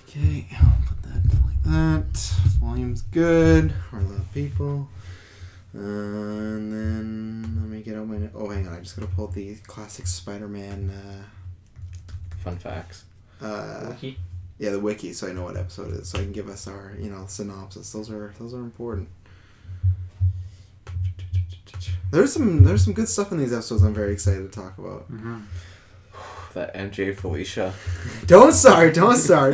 Okay, I'll put that like that. Volume's good. We're a lot of people. And then let me get out my... Oh, hang on. I just gotta pull the classic Spider-Man... Fun facts. Wiki? Yeah, the wiki, so I know what episode it is. So I can give us our, synopsis. Those are important. There's some good stuff in these episodes I'm very excited to talk about. Mm-hmm. That MJ Felicia. Don't start.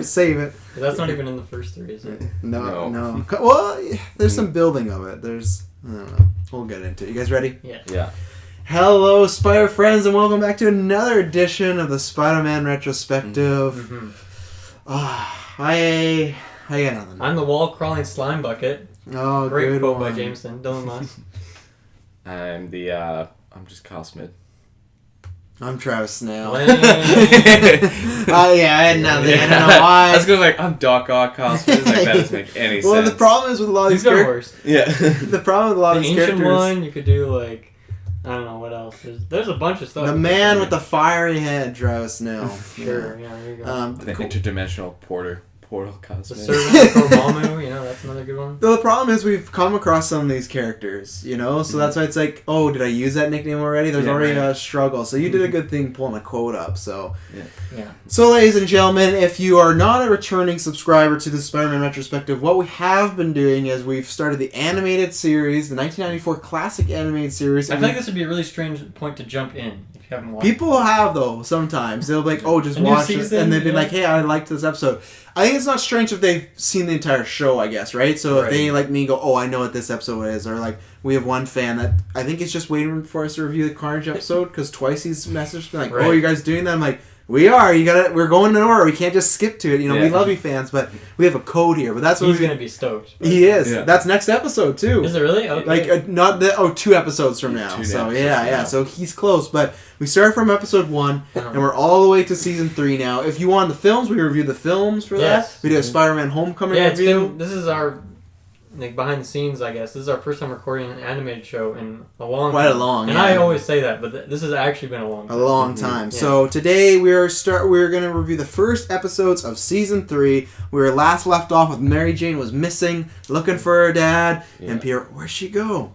Save it. But that's not even in the first three, is it? No. Well, there's some building of it. I don't know. We'll get into it. You guys ready? Yeah. Hello, Spider friends, and welcome back to another edition of the Spider-Man Retrospective. Mm-hmm. I got nothing. I'm the wall-crawling slime bucket. Oh, Great good quote one. by Jameson. Dylan Moss. I'm just Kyle Smith. I'm Travis Snail. Lame. Yeah, I had nothing. I don't know why. I was going I'm Doc Ock Kyle Smith. Like, that doesn't make any sense. Well, the problem is with a lot of these characters. worse. Yeah. The problem with a lot of The these ancient characters. one, you could do like... I don't know what else. There's a bunch of stuff. The man with the fiery head, Travis Snail. Sure, yeah, there you go. The interdimensional portal Kyle The Smith. servant of Dormammu, that's another good one. The problem is we've come across some of these characters, so that's why it's like, oh, did I use that nickname already? There's already a struggle. So you did a good thing pulling a quote up. So, Yeah. So, ladies and gentlemen, if you are not a returning subscriber to the Spider-Man Retrospective, what we have been doing is we've started the animated series, the 1994 classic animated series. I feel like this would be a really strange point to jump in if you haven't watched People have, though, sometimes. They'll be like, oh, just A new watch it. season, And they've been yeah. like, hey, I liked this episode. I think it's not strange if they've seen the entire show, I guess, right? So if they, like me, go, oh, I know what this episode is. Or, like, we have one fan that I think is just waiting for us to review the Carnage episode because twice he's messaged me like, oh, you guys doing that? I'm like, we are. We're going in order. We can't just skip to it. We love you fans, but we have a code here. But that's what He's going to be stoked. He is. Yeah. That's next episode, too. Is it really? Okay. Like, not the... Oh, 2 episodes from now. 2 So, episodes yeah. from now. So, he's close. But we started from episode 1, and we're all the way to season 3 now. If you want the films, we reviewed the films for that. Yes. We did a Spider-Man Homecoming Yeah, review. this is our... Like behind the scenes, I guess. This is our first time recording an animated show in a long time. Quite a long, And yeah. I always say that, but this has actually been a long A time. long time. Yeah. So, today we're going to review the first episodes of season 3. We were last left off with Mary Jane was missing, looking for her dad, and Peter, where'd she go?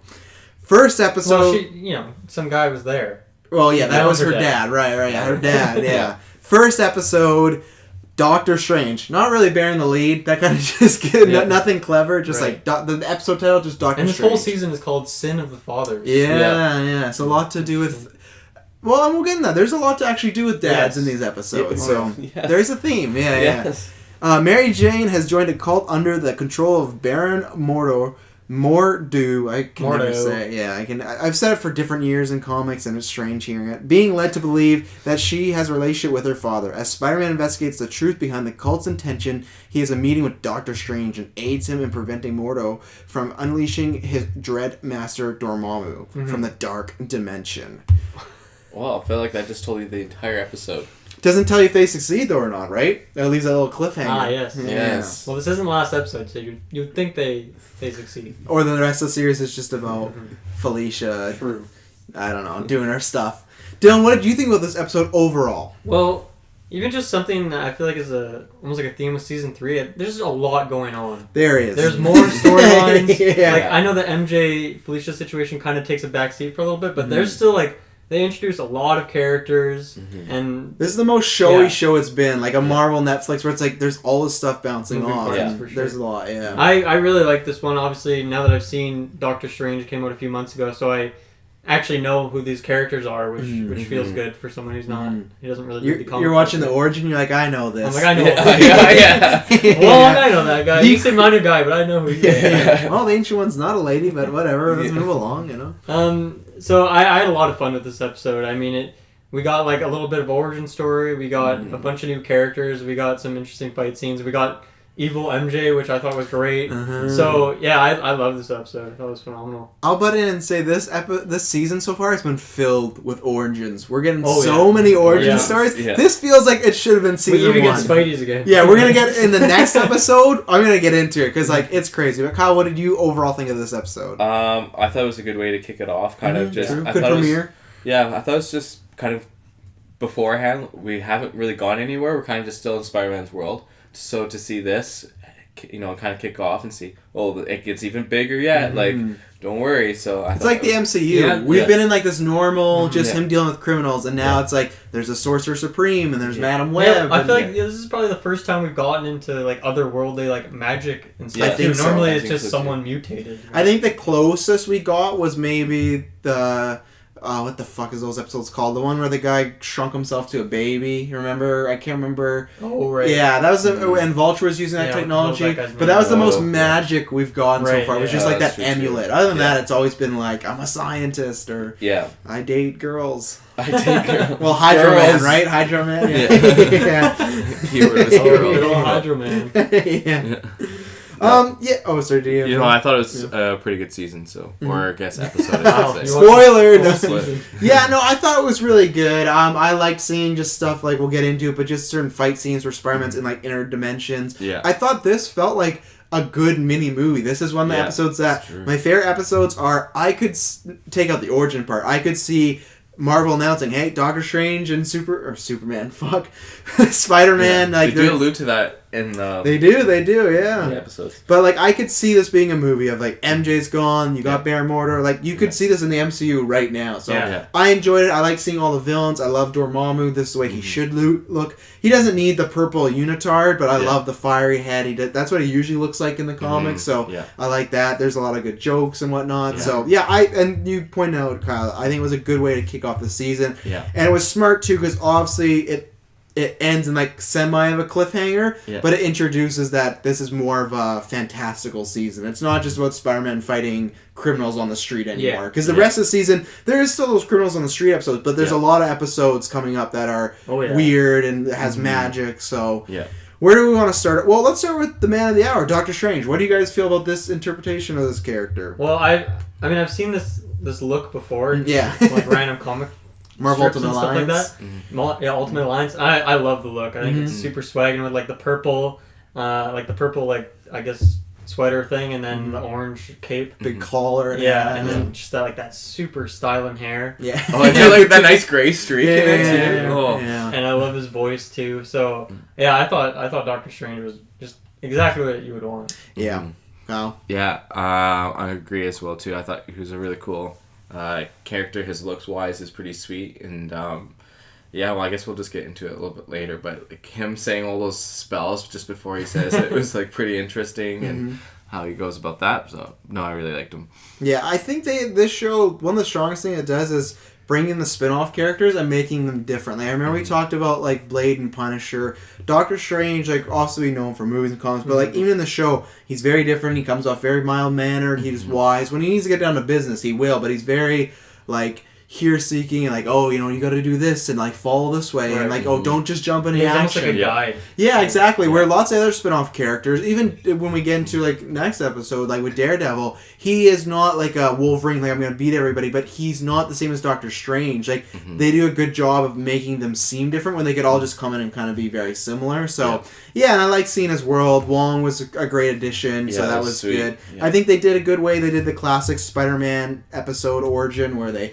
First episode... Well, some guy was there. Well, yeah, that That was was her her dad. dad. Right, her dad, yeah. First episode, Doctor Strange. Not really bearing the lead. That kind of just nothing clever. Just Right. like the episode title, just Doctor And this Strange. whole season is called Sin of the Fathers. Yeah. So a lot to do with... Well, and we'll get in that. There's a lot to actually do with dads in these episodes. So there's a theme. Yeah. Mary Jane has joined a cult under the control of Baron Mordo, I can never say. Yeah, I've said it for different years in comics, and it's strange hearing it. Being led to believe that she has a relationship with her father. As Spider-Man investigates the truth behind the cult's intention, he has a meeting with Doctor Strange and aids him in preventing Mordo from unleashing his dread master Dormammu from the dark dimension. Well, I feel like that just told you the entire episode. Doesn't tell you if they succeed, though, or not, right? That leaves a little cliffhanger. Ah, yes. Yeah. Yes. Well, this isn't the last episode, so you'd think they succeed. Or the rest of the series is just about Felicia. True. I don't know, doing her stuff. Dylan, what did you think about this episode overall? Well, even just something that I feel like is almost like a theme of season 3. There's a lot going on. There is. There's more storylines. Yeah. Like I know the MJ Felicia situation kind of takes a backseat for a little bit, but there's still like they introduce a lot of characters, and This is the most showy show it's been, like a Marvel Netflix, where it's like there's all this stuff bouncing Moving off. parts, And for sure. There's a lot, yeah. I really like this one. Obviously, now that I've seen Doctor Strange, it came out a few months ago, so I actually know who these characters are, which feels good for someone who's not. He doesn't really read the comic. You're watching the origin, you're like, I know this. I'm like, I know. Yeah. Well, I know that guy. He's a minor guy, but I know who he is. Well, the ancient one's not a lady, but whatever. Let's move along, So I had a lot of fun with this episode. I mean, we got like a little bit of origin story. We got a bunch of new characters. We got some interesting fight scenes. We got evil MJ, which I thought was great. So yeah, I love this episode. I thought it was phenomenal. I'll butt in and say this season so far has been filled with origins. We're getting many origin stories. Yeah. This feels like it should have been season 1. We even get Spidey's again. Yeah, we're gonna get in the next episode. I'm gonna get into it because like it's crazy. But Kyle, what did you overall think of this episode? I thought it was a good way to kick it off. Kind of just True. I Good thought premiere. I thought it was just kind of beforehand. We haven't really gone anywhere. We're kind of just still in Spider-Man's world. So to see this, you know, kind of kick off and see, it gets even bigger yet. Like, don't worry. So it's like the MCU. Yeah, We've been in like this normal, just him dealing with criminals, and now it's like there's a Sorcerer Supreme and there's Madam Web. I feel like this is probably the first time we've gotten into like otherworldly like magic and stuff. I think normally it's just someone mutated. Right? I think the closest we got was maybe the. What the fuck is those episodes called? The one where the guy shrunk himself to a baby. You remember? I can't remember. Oh, right. Yeah, that was and Vulture was using that technology. But that was the most magic we've gotten so far. It was just like that amulet. True. Other than that, it's always been like, I'm a scientist or I date girls. Well, Hydro Man, right? Hydro Man? Yeah. Hydro Man. Yeah. Oh, sorry. Do you know, I thought it was a pretty good season, so or I guess episode. Spoiler. Yeah, no, I thought it was really good. I liked seeing just stuff like we'll get into it, but just certain fight scenes where Spider-Man's in like inner dimensions. Yeah, I thought this felt like a good mini movie. This is one of the episodes that my favorite episodes are. I could take out the origin part. I could see Marvel announcing, "Hey, Doctor Strange and Superman, Spider-Man." Like they do allude to that in the. They do, yeah. The episodes. But like, I could see this being a movie of like MJ's gone, you got Baron Mordo. Like, you could see this in the MCU right now. So I enjoyed it. I like seeing all the villains. I love Dormammu. This is the way he should look. He doesn't need the purple unitard, but I love the fiery head. That's what he usually looks like in the comics. So I like that. There's a lot of good jokes and whatnot. Yeah. So and you pointed out, Kyle, I think it was a good way to kick off the season. Yeah. And it was smart too, because obviously it ends in like semi of a cliffhanger, but it introduces that this is more of a fantastical season. It's not just about Spider-Man fighting criminals on the street anymore. Because the rest of the season, there is still those criminals on the street episodes, but there's a lot of episodes coming up that are weird and has magic. So where do we want to start? Well, let's start with the man of the hour, Doctor Strange. What do you guys feel about this interpretation of this character? Well, I mean, I've seen this look before. Like random comic. Marvel Ultimate Alliance. Stuff like that. Ultimate Alliance. I love the look. I think it's super swagging with like the purple, like I guess sweater thing, and then the orange cape, big collar. And then just that super styling hair. Yeah. Oh, I do like that nice gray streak in it too. And I love his voice too. So I thought Doctor Strange was just exactly what you would want. Yeah. Wow. Yeah. I agree as well too. I thought he was a really cool character. His looks wise is pretty sweet, and well, I guess we'll just get into it a little bit later, but like him saying all those spells just before he says it was like pretty interesting, and how he goes about that. So no, I really liked him. I think this show, one of the strongest thing it does is bringing the spin-off characters and making them different. Like, I remember we talked about like Blade and Punisher. Doctor Strange, like, also we know him from movies and comics, but like even in the show, he's very different. He comes off very mild-mannered. He's wise. When he needs to get down to business, he will, but he's very like here-seeking and like, oh, you know, you got to do this and like follow this way and like, oh, don't just jump into action. He's almost like a guide. Yeah, exactly. Where lots of other spin-off characters, even when we get into like next episode, like with Daredevil, he is not like a Wolverine, like I'm going to beat everybody, but he's not the same as Doctor Strange. Like they do a good job of making them seem different when they could all just come in and kind of be very similar. So and I like seeing his world. Wong was a great addition, so that was good. Yeah. I think they did a good way. They did the classic Spider-Man episode origin where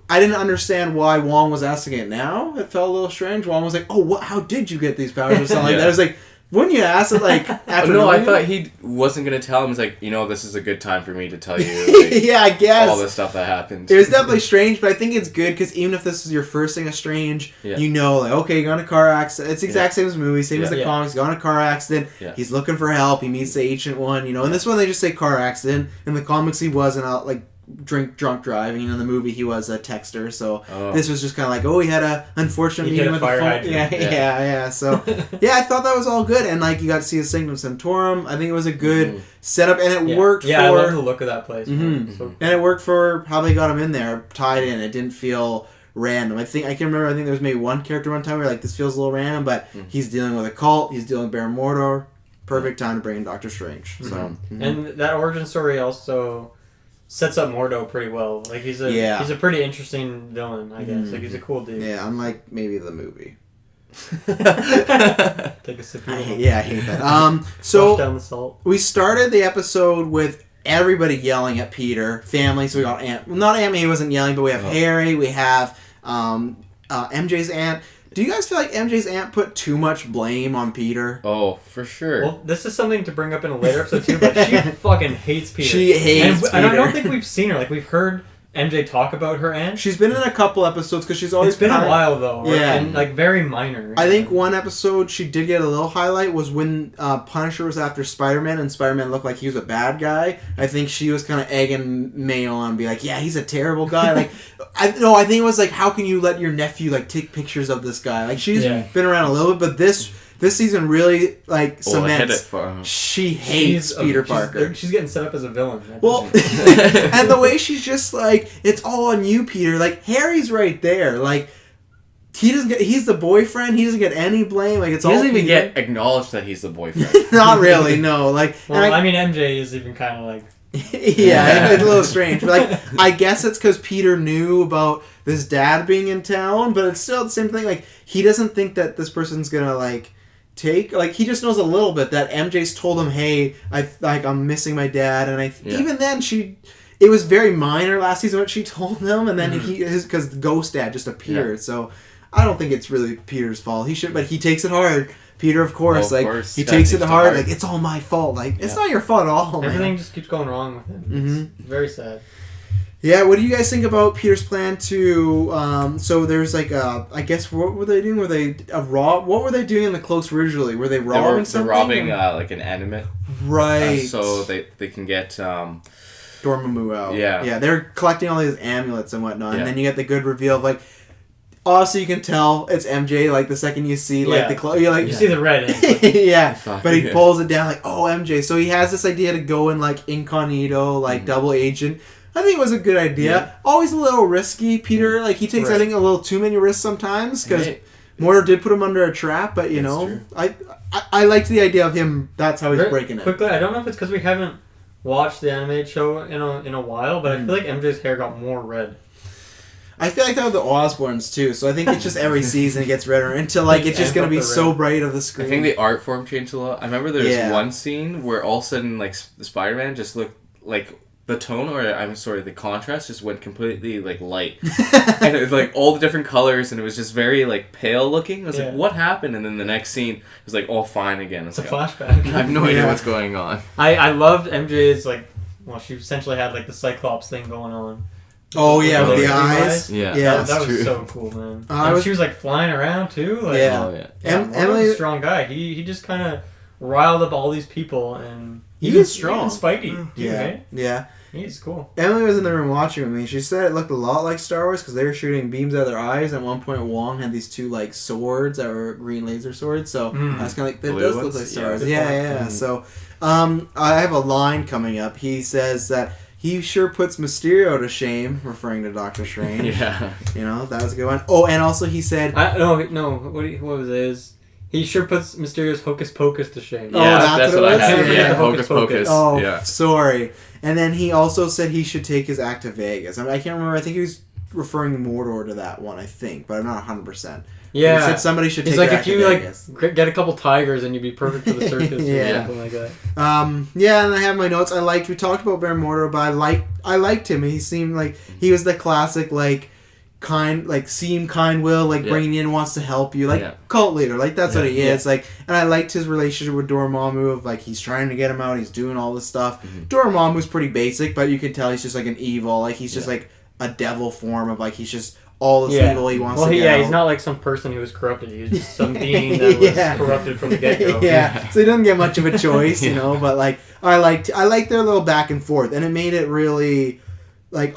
I didn't understand why Wong was asking it now. It felt a little strange. Wong was like, oh, how did you get these powers or something like that. I was like, wouldn't you ask it like after No, I thought he wasn't going to tell him. He's like, this is a good time for me to tell you like, I guess. All the stuff that happened. It was definitely strange, but I think it's good because even if this is your first thing of Strange, like, okay, you got in a car accident. It's the exact same as the movie, same as the comics. Got in a car accident. He's looking for help. He meets the Ancient One, In this one, they just say car accident. In the comics, he wasn't out, like, drunk driving. In the movie he was a texter, so this was just kind of like, he had a unfortunate meeting with the phone. So I thought that was all good, and like you got to see the Sanctum Sanctorum. I think it was a good setup, and it worked for I love the look of that place. And it worked for how they got him in there, tied in. It didn't feel random. I think there was maybe one character one time where like this feels a little random, but he's dealing with a cult, he's dealing with Baron Mordo. Perfect time to bring in Doctor Strange. So and that origin story also sets up Mordo pretty well. Like he's a pretty interesting villain, I guess. Like he's a cool dude. Yeah, unlike maybe the movie. Take a sip. I hate that. So down the salt. We started the episode with everybody yelling at Peter. Family. So we got not Aunt May wasn't yelling, but we have Harry. We have MJ's aunt. Do you guys feel like MJ's aunt put too much blame on Peter? Oh, for sure. Well, this is something to bring up in a later episode too, but she fucking hates Peter. She hates Peter. And I don't think we've seen her. Like, we've heard MJ talk about her aunt. She's been in a couple episodes because she's always It's been a while though. Yeah. And like very minor. I think one episode she did get a little highlight was when Punisher was after Spider-Man and Spider-Man looked like he was a bad guy. I think she was kind of egging May on, be like, yeah, he's a terrible guy. Like, I think it was like, how can you let your nephew like take pictures of this guy? Like, she's been around a little bit, but this season really like cements she hates Peter Parker. She's getting set up as a villain. Well, and the way she's just like, it's all on you, Peter. Like, Harry's right there. Like, he's the boyfriend. He doesn't get any blame. Like, it's all. He doesn't even get acknowledged that he's the boyfriend. Not really, no. Like, well, I mean, MJ is even kind of like. Yeah, it's a little strange. But like, I guess it's because Peter knew about this dad being in town, but it's still the same thing. Like, he doesn't think that this person's gonna like. He just knows a little bit that MJ's told him, hey, I'm missing my dad, and even then it was very minor last season what she told him, and then because the ghost dad just appeared, so I don't think it's really Peter's fault. But he takes it hard. Peter, of course, he takes it hard. Like, it's all my fault. Like, it's not your fault at all, man. Everything just keeps going wrong with him. It's very sad. Yeah, what do you guys think about Peter's plan to? So there's like I guess what were they doing? Were they what were they doing in the cloaks originally? Were they robbing something? They're robbing like an animate, right? So they can get Dormammu out. Yeah, they're collecting all these amulets and whatnot, and then you get the good reveal of like. Also, you can tell it's MJ. Like the second you see like the clothes, you see the red. But he pulls it down like, oh, MJ. So he has this idea to go in like incognito, like double agent. I think it was a good idea. Yeah. Always a little risky. Peter, like, he takes, I think, a little too many risks sometimes, because Mordo did put him under a trap, but, you know, I liked the idea of him, that's how he's breaking it. Quickly, I don't know if it's because we haven't watched the animated show in a while, but I feel like MJ's hair got more red. I feel like that with the Osborns, too, so I think it's just every season it gets redder until, like, it's just going to be so bright of the screen. I think the art form changed a lot. I remember there was one scene where all of a sudden, like, the Spider-Man just looked like... The tone, the contrast just went completely, like, light. And it was, like, all the different colors, and it was just very, like, pale looking. I was like, what happened? And then the next scene was, like, all fine again. It's a flashback. I have no idea what's going on. I loved MJ's, like, well, she essentially had, like, the Cyclops thing going on. Oh, yeah, with the eyes. Yeah, that was so cool, man. She was, like, flying around, too. Like, Emily's a strong guy. He just kind of riled up all these people, and... He is strong. Even Spidey, too, right? Yeah. He's cool. Emily was in the room watching with me. She said it looked a lot like Star Wars because they were shooting beams out of their eyes. At one point, Wong had these two like swords that were green laser swords. So I was kind of like, that does look like Star Wars. Yeah. So I have a line coming up. He says that he sure puts Mysterio to shame, referring to Doctor Strange. Yeah. You know, that was a good one. Oh, and also he said... No. What was it? He sure puts Mysterio's Hocus Pocus to shame. Yeah, that's what I had. Yeah, Hocus Pocus. Oh, sorry. And then he also said he should take his act to Vegas. I can't remember. I think he was referring Mordor to that one, I think. But I'm not 100%. Yeah. He said somebody should take their act to Vegas. If you, get a couple tigers and you'd be perfect for the circus or something like that. Yeah, and I have my notes. We talked about Baron Mordor, but I liked him. He seemed like he was the classic, like, kind will, like bringing you in, wants to help you, like cult leader, like that's what he is, like. And I liked his relationship with Dormammu of like he's trying to get him out, he's doing all this stuff. Dormammu's pretty basic, but you can tell he's just like an evil, like he's just like a devil form of like he's just all this evil he wants to get out. He's not like some person who was corrupted. He was just some being that was corrupted from the get-go. So he doesn't get much of a choice, you know. But like I liked their little back and forth, and it made it really. Like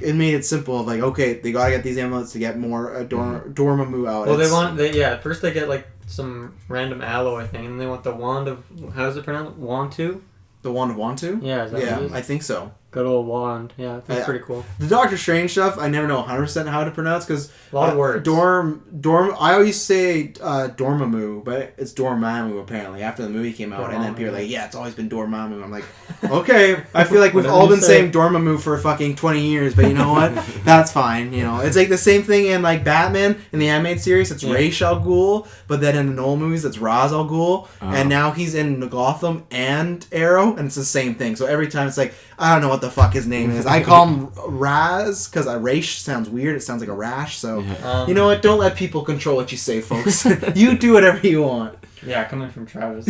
it made it simple of like, okay, they gotta get these amulets to get more Dormammu out. Well, first they get like some random alloy thing, and they want the wand of, how's it pronounced? Wantu? The wand of Wantu? Yeah, is that what it is? I think so. Good old wand. Yeah, that's pretty cool. The Doctor Strange stuff, I never know 100% how to pronounce because a lot of words. I always say Dormammu, but it's Dormammu apparently after the movie came out, and then people are like, yeah, it's always been Dormammu. I'm like, okay, I feel like we've all been saying Dormammu for fucking 20 years, but you know what? That's fine. You know, it's like the same thing in like Batman in the animated series. It's Ra's al Ghul, but then in the Nolan movies, it's Ra's al Ghul, and now he's in Gotham and Arrow, and it's the same thing. So every time it's like, I don't know what what the fuck his name is. I call him Raz because Raish sounds weird. It sounds like a rash. So you know what? Don't let people control what you say, folks. You do whatever you want. Yeah, coming from Travis.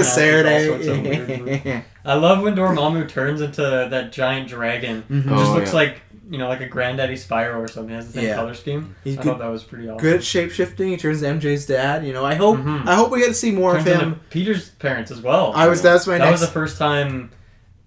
Saturday. I love when Dormammu turns into that giant dragon. It just looks like, like a Granddaddy Spyro or something. It has the same color scheme. I thought that was pretty awesome. Good shape-shifting. He turns into MJ's dad. I hope we get to see more of him. Peter's parents as well. That was the first time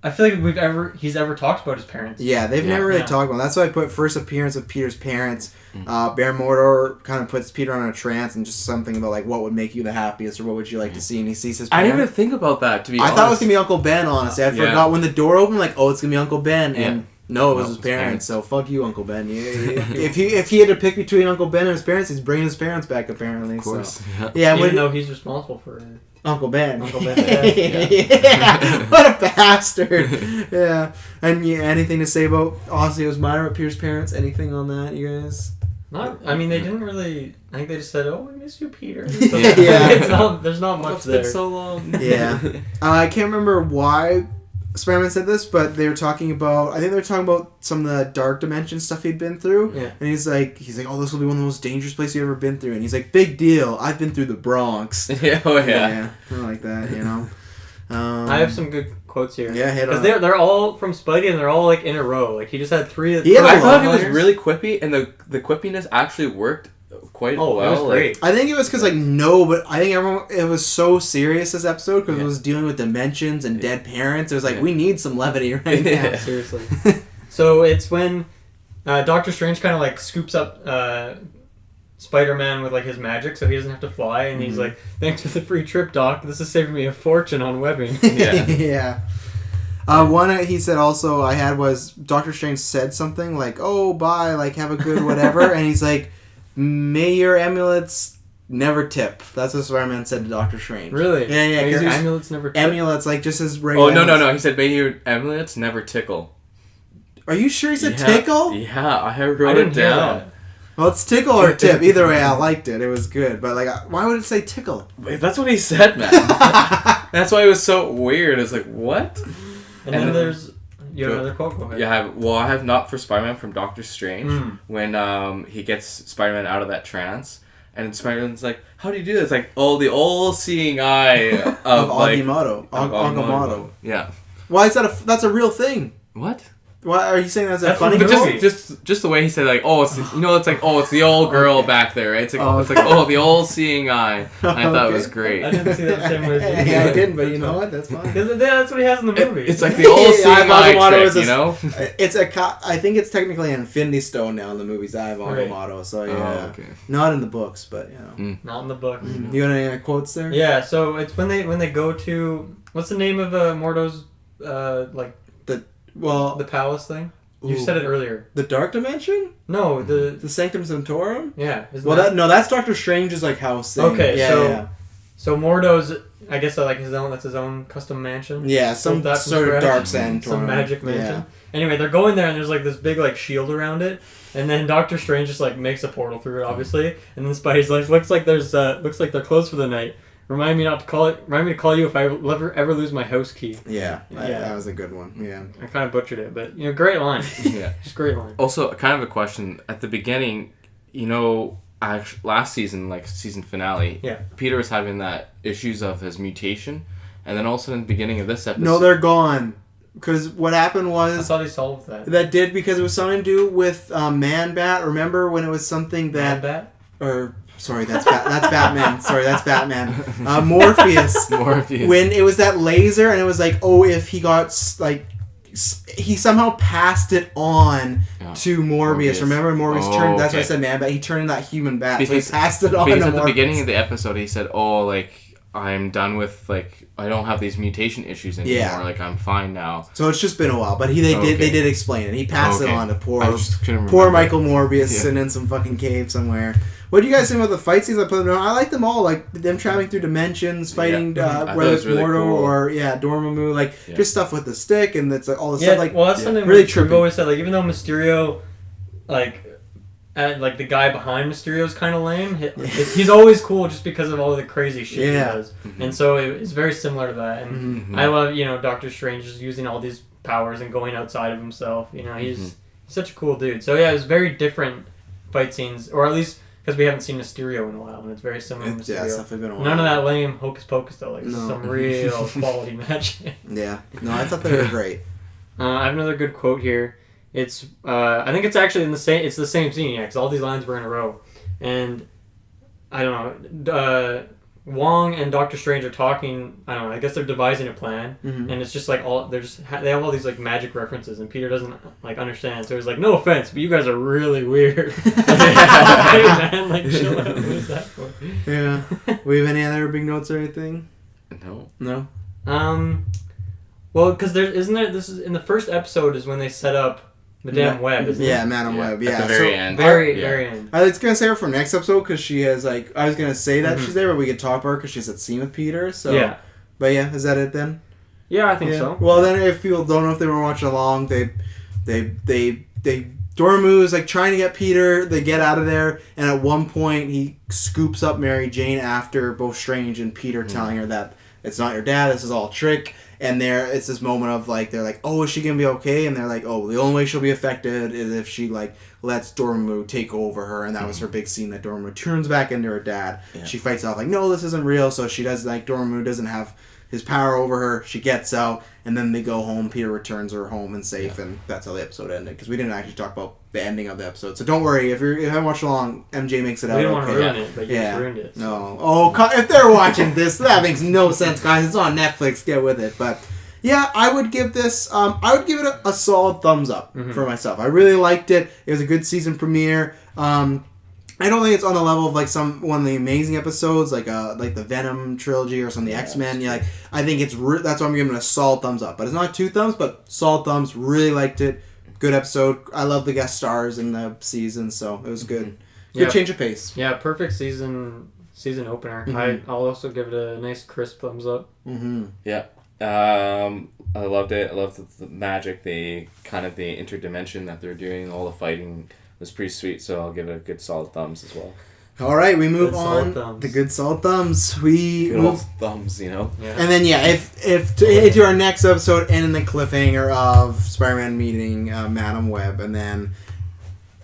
I feel like he's ever talked about his parents. Yeah, they've never really talked about it. That's why I put first appearance of Peter's parents. Bear Mordor kind of puts Peter on a trance and just something about like what would make you the happiest or what would you like to see, and he sees his parents. I didn't even think about that, to be honest. I thought it was going to be Uncle Ben, honestly. I forgot when the door opened, like, oh, it's going to be Uncle Ben, and no, it was his parents, so fuck you, Uncle Ben. If he had to pick between Uncle Ben and his parents, he's bringing his parents back, apparently. Of course. So. Yeah, even though he's responsible for Uncle Ben. Uncle Ben. What a bastard. Yeah. And anything to say about Ossios Minor, Peter's parents? Anything on that, you guys? I mean, they didn't really. I think they just said, "Oh, we miss you, Peter." So there's not much there. It's been so long. Yeah. I can't remember why Spider-Man said this, but they were talking about. I think they were talking about some of the dark dimension stuff he'd been through. Yeah. And he's like, "Oh, this will be one of the most dangerous places you've ever been through." And he's like, "Big deal. I've been through the Bronx." Yeah. Oh yeah. Yeah. Kind of like that, I have some good quotes here. Yeah, because they're all from Spidey and they're all like in a row. Like he just had three. I thought he was really quippy, and the quippiness actually worked quite well. It was great. I think it was because but I think it was so serious this episode because it was dealing with dimensions and dead parents. It was like we need some levity right now. Seriously. So it's when Doctor Strange kind of like scoops up Spider-Man with like his magic, so he doesn't have to fly, and he's like, "Thanks for the free trip, Doc. This is saving me a fortune on webbing." Yeah. One he said also I had was Doctor Strange said something like, "Oh, bye, like have a good whatever," and he's like, "May your amulets never tip." That's what Spider-Man said to Doctor Strange. Really? Yeah. May your amulets never tip. Amulets, like just as regular. Oh no! He said, "May your amulets never tickle." Are you sure he said tickle? Yeah, I wrote it down. Well, it's tickle or tip. Either way, I liked it. It was good. But, like, why would it say tickle? Wait, that's what he said, man. That's why it was so weird. It's like, what? And then there's... You have another quote? Go ahead. Yeah, I have Not for Spider-Man from Doctor Strange. When he gets Spider-Man out of that trance. And Spider-Man's like, how do you do this? It's like, the all-seeing eye of like... Agamotto. Yeah. Why is that that's a real thing? What? Why are you saying that's a funny movie? Just the way he said like it's it's the old girl back there, right? It's like the all-seeing eye. I thought it was great. I didn't see that the same way. Yeah, I didn't, but you know what? That's fine. Because that's what he has in the movie. It's like the all-seeing eye trick, It's I think it's technically an Infinity Stone now in the movie's Eye of Agamotto. So yeah, not in the books, but not in the book. You got any quotes there? Yeah. So it's when they go to what's the name of Mordo's the palace thing? You said it earlier. The Dark Dimension? No, the Sanctum Sanctorum? Yeah. That's Doctor Strange's like house thing. Okay, so Mordo's, I guess that's his own custom mansion. Yeah, some sort of dark sanctorum. Some magic mansion. Yeah. Anyway, they're going there and there's like this big like shield around it, and then Doctor Strange just like makes a portal through it, obviously, and then Spidey's like looks like they're closed for the night. Remind me to call you if I ever lose my house key. Yeah. That was a good one. Yeah. I kind of butchered it, but great line. Yeah. Just great line. Also, kind of a question at the beginning. Last season, like season finale. Yeah. Peter was having that issues of his mutation, and then also in the beginning of this episode. No, they're gone. Because what happened was... I thought he solved that. That did because it was something to do with Man-Bat. Remember when it was something that... Man-Bat? Sorry, that's Batman. Sorry, that's Batman. Morpheus. When it was that laser and it was like, if he got, like... He somehow passed it on to Morbius. Remember? Morbius turned... That's why I said Man-Bat. He turned that human bat. So he passed it on to Morbius. Because at the beginning of the episode, he said, I'm done with, I don't have these mutation issues anymore. Yeah. I'm fine now. So it's just been a while. But they did explain it. He passed it on to poor Michael Morbius sitting in some fucking cave somewhere. What do you guys think about the fight scenes I put them on? I like them all. Like, them traveling through dimensions, fighting, whether it's really Mordo or, Dormammu. Just stuff with the stick and it's all the stuff. That's something really we've always said. Even though Mysterio, the guy behind Mysterio is kind of lame. He's always cool just because of all the crazy shit he does. Mm-hmm. And so it's very similar to that. And I love, Doctor Strange just using all these powers and going outside of himself. You know, he's such a cool dude. So yeah, it was very different fight scenes, or at least because we haven't seen Mysterio in a while, and it's very similar to Mysterio. Yeah, it's definitely been a while. None of that lame hocus pocus though, like some real quality magic. Yeah, no, I thought they were great. I have another good quote here. It's I think it's actually in the same. It's the same scene, yeah, because all these lines were in a row, and I don't know. Wong and Doctor Strange are talking. I don't know. I guess they're devising a plan, and it's just like they have all these like magic references, and Peter doesn't like understand. So he's like, "No offense, but you guys are really weird." Hey man, like chill out. What is that for? Yeah. We have any other big notes or anything? No. Well, because this is in the first episode is when they set up Madame Web, isn't it? Yeah, Madame Web. Yeah, at the very end. Very end. I was gonna say her for next episode because she has like I was gonna say that she's there, but we could talk about her because she's at scene with Peter. So yeah. But yeah, is that it then? Yeah, I think so. Well, then if people don't know if they were watching along, they Dormammu is like trying to get Peter. They get out of there, and at one point he scoops up Mary Jane after both Strange and Peter telling her that it's not your dad. This is all a trick. And it's this moment of like they're like, oh, is she gonna be okay? And they're like, oh, the only way she'll be affected is if she like lets Dormammu take over her. And that was her big scene that Dormammu turns back into her dad. Yeah. She fights off like, no, this isn't real. So she does like Dormammu doesn't have his power over her. She gets out, and then they go home. Peter returns her home and safe, and that's how the episode ended. Because we didn't actually talk about the ending of the episode. So don't worry if you haven't watched along. MJ makes it out. We didn't want to ruin it, but you just ruined it. So. No, if they're watching this, that makes no sense, guys. It's on Netflix. Get with it, but. Yeah, I would give this. I would give it a solid thumbs up for myself. I really liked it. It was a good season premiere. I don't think it's on the level of like one of the amazing episodes, like the Venom trilogy or some of the X-Men. Yeah, like I think it's that's why I'm giving it a solid thumbs up. But it's not 2 thumbs, but solid thumbs. Really liked it. Good episode. I love the guest stars in the season, so it was good. Good change of pace. Yeah, perfect season opener. I'll also give it a nice crisp thumbs up. Yeah. I loved it. I loved the magic, the interdimension that they're doing. All the fighting was pretty sweet, so I'll give it a good solid thumbs as well. All right, we move on. The good solid thumbs. We good old thumbs, you know. Yeah. And then if to our next episode, end in the cliffhanger of Spider-Man meeting Madame Web, and then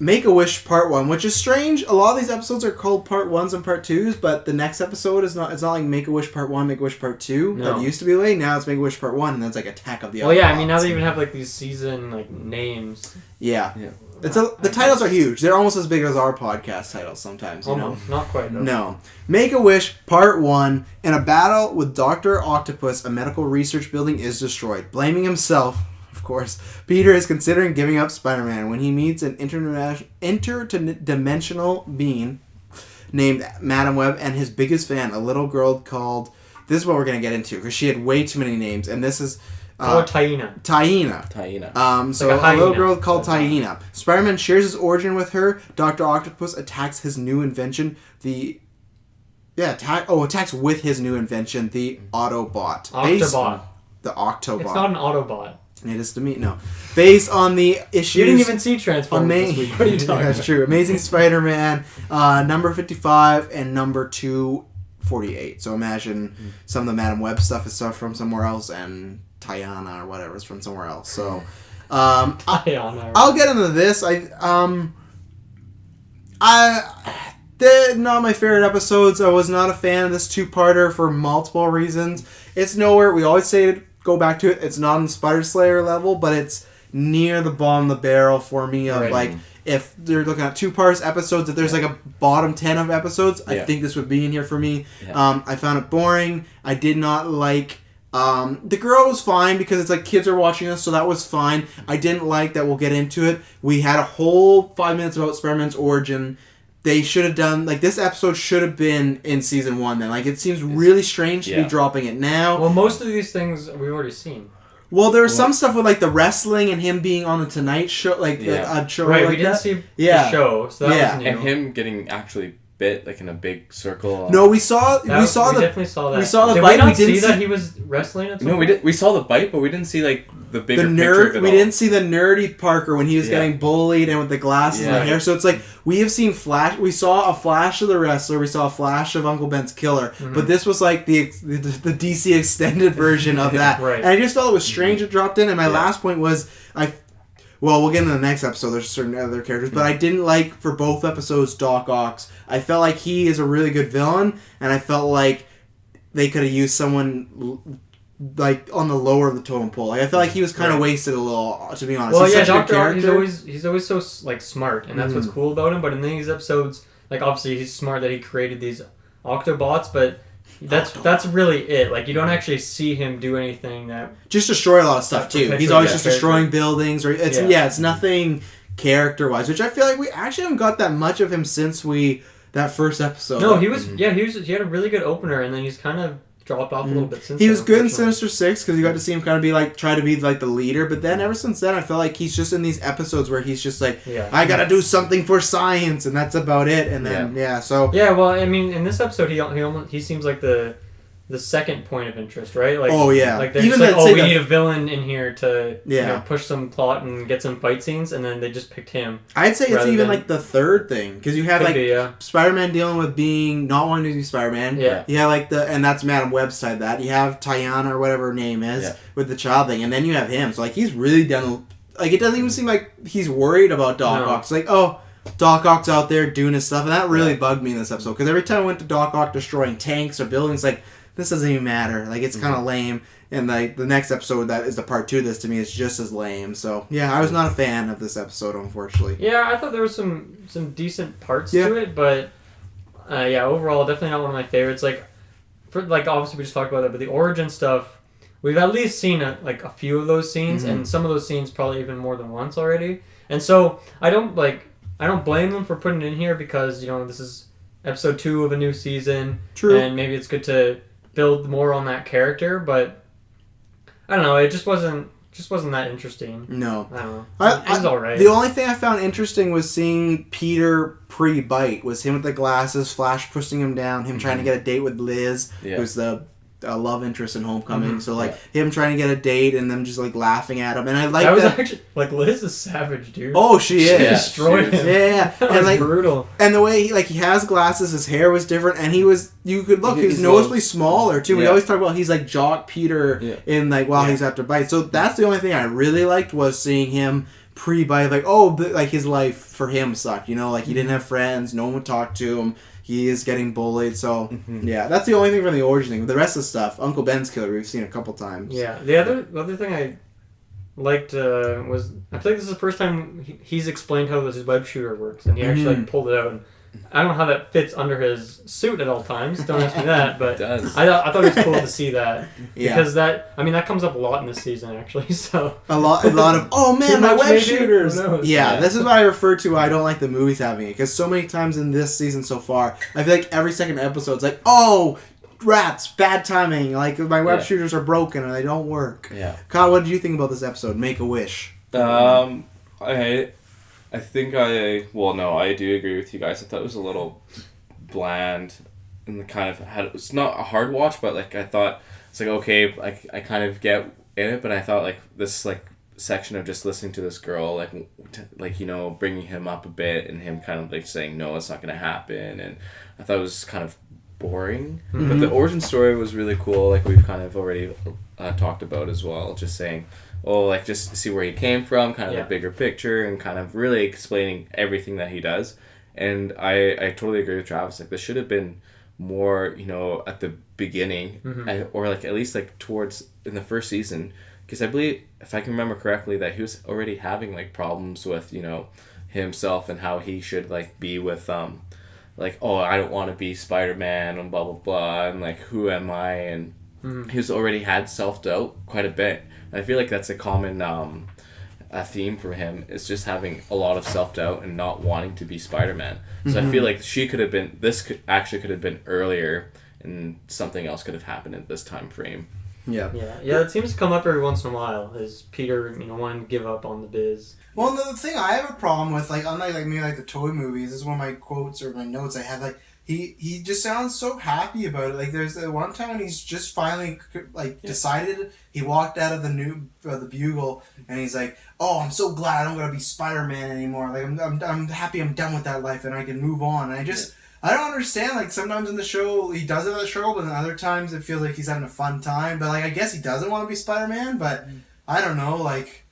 Make-A-Wish Part 1, which is strange. A lot of these episodes are called Part 1s and Part 2s, but the next episode is not. It's not like Make-A-Wish Part 1, Make-A-Wish Part 2. No. That used to be like. Now it's Make-A-Wish Part 1, and that's like Attack of the Autobots. Well, yeah, I mean, now they even have like these season like names. Yeah. The titles are huge. They're almost as big as our podcast titles sometimes, you know? Not quite, though. No. Make-A-Wish Part 1. In a battle with Dr. Octopus, a medical research building is destroyed. Blaming himself, of course, Peter is considering giving up Spider-Man when he meets an interdimensional being named Madame Web and his biggest fan, a little girl called... This is what we're going to get into, because she had way too many names, and this is... Taina. So a little girl called Taina. Spider-Man shares his origin with her. Dr. Octopus attacks his new invention, attacks with his new invention, the Autobot. Octobot. The Octobot. It's not an Autobot. It is to me, no. Based on the issues... You didn't even see Transformers this week. What are you talking about? That's true. Amazing Spider-Man, number 55 and number 248. So imagine some of the Madame Web stuff is stuff from somewhere else, and Tiana or whatever is from somewhere else. So I'll get into this. They're not my favorite episodes. I was not a fan of this 2-parter for multiple reasons. It's nowhere. We always say it. Go back to it. It's not on Spider Slayer level, but it's near the bottom of the barrel for me of like if they're looking at 2-part episodes, if there's like a bottom 10 of episodes, I think this would be in here for me. I found it boring. I did not like the girl was fine because it's like kids are watching us, so that was fine. I didn't like that. We'll get into it. We had a whole 5 minutes about Spider-Man's origin. They should have done, like, this episode should have been in season 1 then. Like, it seems really strange to be dropping it now. Well, most of these things we've already seen. Well, there was some stuff with, like, the wrestling and him being on the Tonight Show, like, a show right, like we didn't see the show, so that was new. And him getting actually bit, like, in a big circle. No, we definitely saw that. We saw the bite. Did we not see that he was wrestling at some point? We saw the bite, but we didn't see, like, the bigger nerd. We didn't see the nerdy Parker when he was getting bullied and with the glasses and the hair. So it's like we have seen flash. We saw a flash of the wrestler. We saw a flash of Uncle Ben's killer. But this was like the DC extended version of that. Right. And I just felt it was strange it dropped in. And my last point was well, we'll get into the next episode. There's certain other characters, but I didn't like for both episodes Doc Ock's. I felt like he is a really good villain, and I felt like they could have used someone like on the lower of the totem pole. Like I felt like he was kind of wasted a little, to be honest. Well, he's Dr. Ock, he's always so like smart, and that's what's cool about him. But in these episodes, like obviously he's smart that he created these Octobots, but that's really it. Like you don't actually see him do anything that just destroy a lot of stuff too. He's always just destroying buildings, or it's nothing character wise, which I feel like we actually haven't got that much of him since that first episode. No, he had a really good opener, and then he's kind of dropped off a little bit since. He was good in Sinister Six because you got to see him kind of be like try to be like the leader, but then ever since then I feel like he's just in these episodes where he's just like I gotta do something for science, and that's about it. And then well, I mean, in this episode he seems like the second point of interest, right? Like like they're even just like, we need a villain in here to push some plot and get some fight scenes, and then they just picked him. I'd say it's even like the third thing because you have Spider-Man dealing with not wanting to be Spider-Man. Yeah, like and that's Madam Web's side. That you have Tiana or whatever her name is with the child thing, and then you have him. So like he's really done. Like it doesn't even seem like he's worried about Doc Ock. It's like Doc Ock's out there doing his stuff, and that really bugged me in this episode because every time I went to Doc Ock destroying tanks or buildings, like. This doesn't even matter. Like, it's kind of lame. And, like, the next episode that is the part 2 of this, to me, is just as lame. So, yeah, I was not a fan of this episode, unfortunately. Yeah, I thought there was some decent parts to it, but, overall, definitely not one of my favorites. Like, obviously we just talked about that, but the origin stuff, we've at least seen, a few of those scenes, and some of those scenes probably even more than once already. And so, I don't blame them for putting it in here because, this is episode 2 of a new season. True. And maybe it's good to build more on that character, but I don't know, it just wasn't that interesting. No. I don't know. It was alright. The only thing I found interesting was seeing Peter pre-bite, was him with the glasses, Flash pushing him down, him trying to get a date with Liz, who's the love interest in Homecoming. So him trying to get a date and them just laughing at him, and I like that. Was actually Liz is savage, dude. Oh, she is. She destroyed him. Yeah, that was brutal. And the way he has glasses, his hair was different, and he was noticeably smaller too. We always talk about he's like Jock Peter in while he's after bite. So that's the only thing I really liked was seeing him pre-bite. His life for him sucked. He didn't have friends, no one would talk to him. He is getting bullied, so that's the only thing from the origin thing. The rest of the stuff, Uncle Ben's killer, we've seen a couple times. Yeah, the other thing I liked was I feel like this is the first time he's explained how his web shooter works, and he actually pulled it out. And I don't know how that fits under his suit at all times. Don't ask me that, but I thought it was cool to see that because that comes up a lot in this season actually. So a lot of my web shooters. Yeah, this is what I refer to. I don't like the movies having it because so many times in this season so far, I feel like every second episode's like, rats, bad timing. Like my web shooters are broken and they don't work. Yeah. Kyle, what did you think about this episode? Make a Wish. I think I do agree with you guys. I thought it was a little bland and it's not a hard watch, but I thought it's okay, I kind of get in it, but I thought this section of just listening to this girl bringing him up a bit and him kind of saying no, it's not going to happen, and I thought it was kind of boring. But the origin story was really cool, we've kind of already talked about as well, just saying just see where he came from, kind of the bigger picture, and kind of really explaining everything that he does. And I totally agree with Travis. This should have been more, at the beginning, or at least towards in the first season, because I believe, if I can remember correctly, that he was already having problems with himself and how he should be with I don't want to be Spider-Man and blah blah blah, and who am I, and he's already had self-doubt quite a bit. I feel like that's a common a theme for him, is just having a lot of self-doubt and not wanting to be Spider-Man. So I feel like this could have been earlier, and something else could have happened at this time frame. Yeah. It seems to come up every once in a while, is Peter, wanting to give up on the biz. Well, the thing I have a problem with, unlike maybe the toy movies, this is one of my quotes or my notes I have, he just sounds so happy about it. Like there's the one time when he's just finally decided. He walked out of the Bugle and he's like, "Oh, I'm so glad I don't gotta be Spider-Man anymore. Like I'm happy I'm done with that life and I can move on." And I don't understand. Like sometimes in the show he does it in the show, but then other times it feels like he's having a fun time. But like I guess he doesn't want to be Spider-Man. But I don't know. Like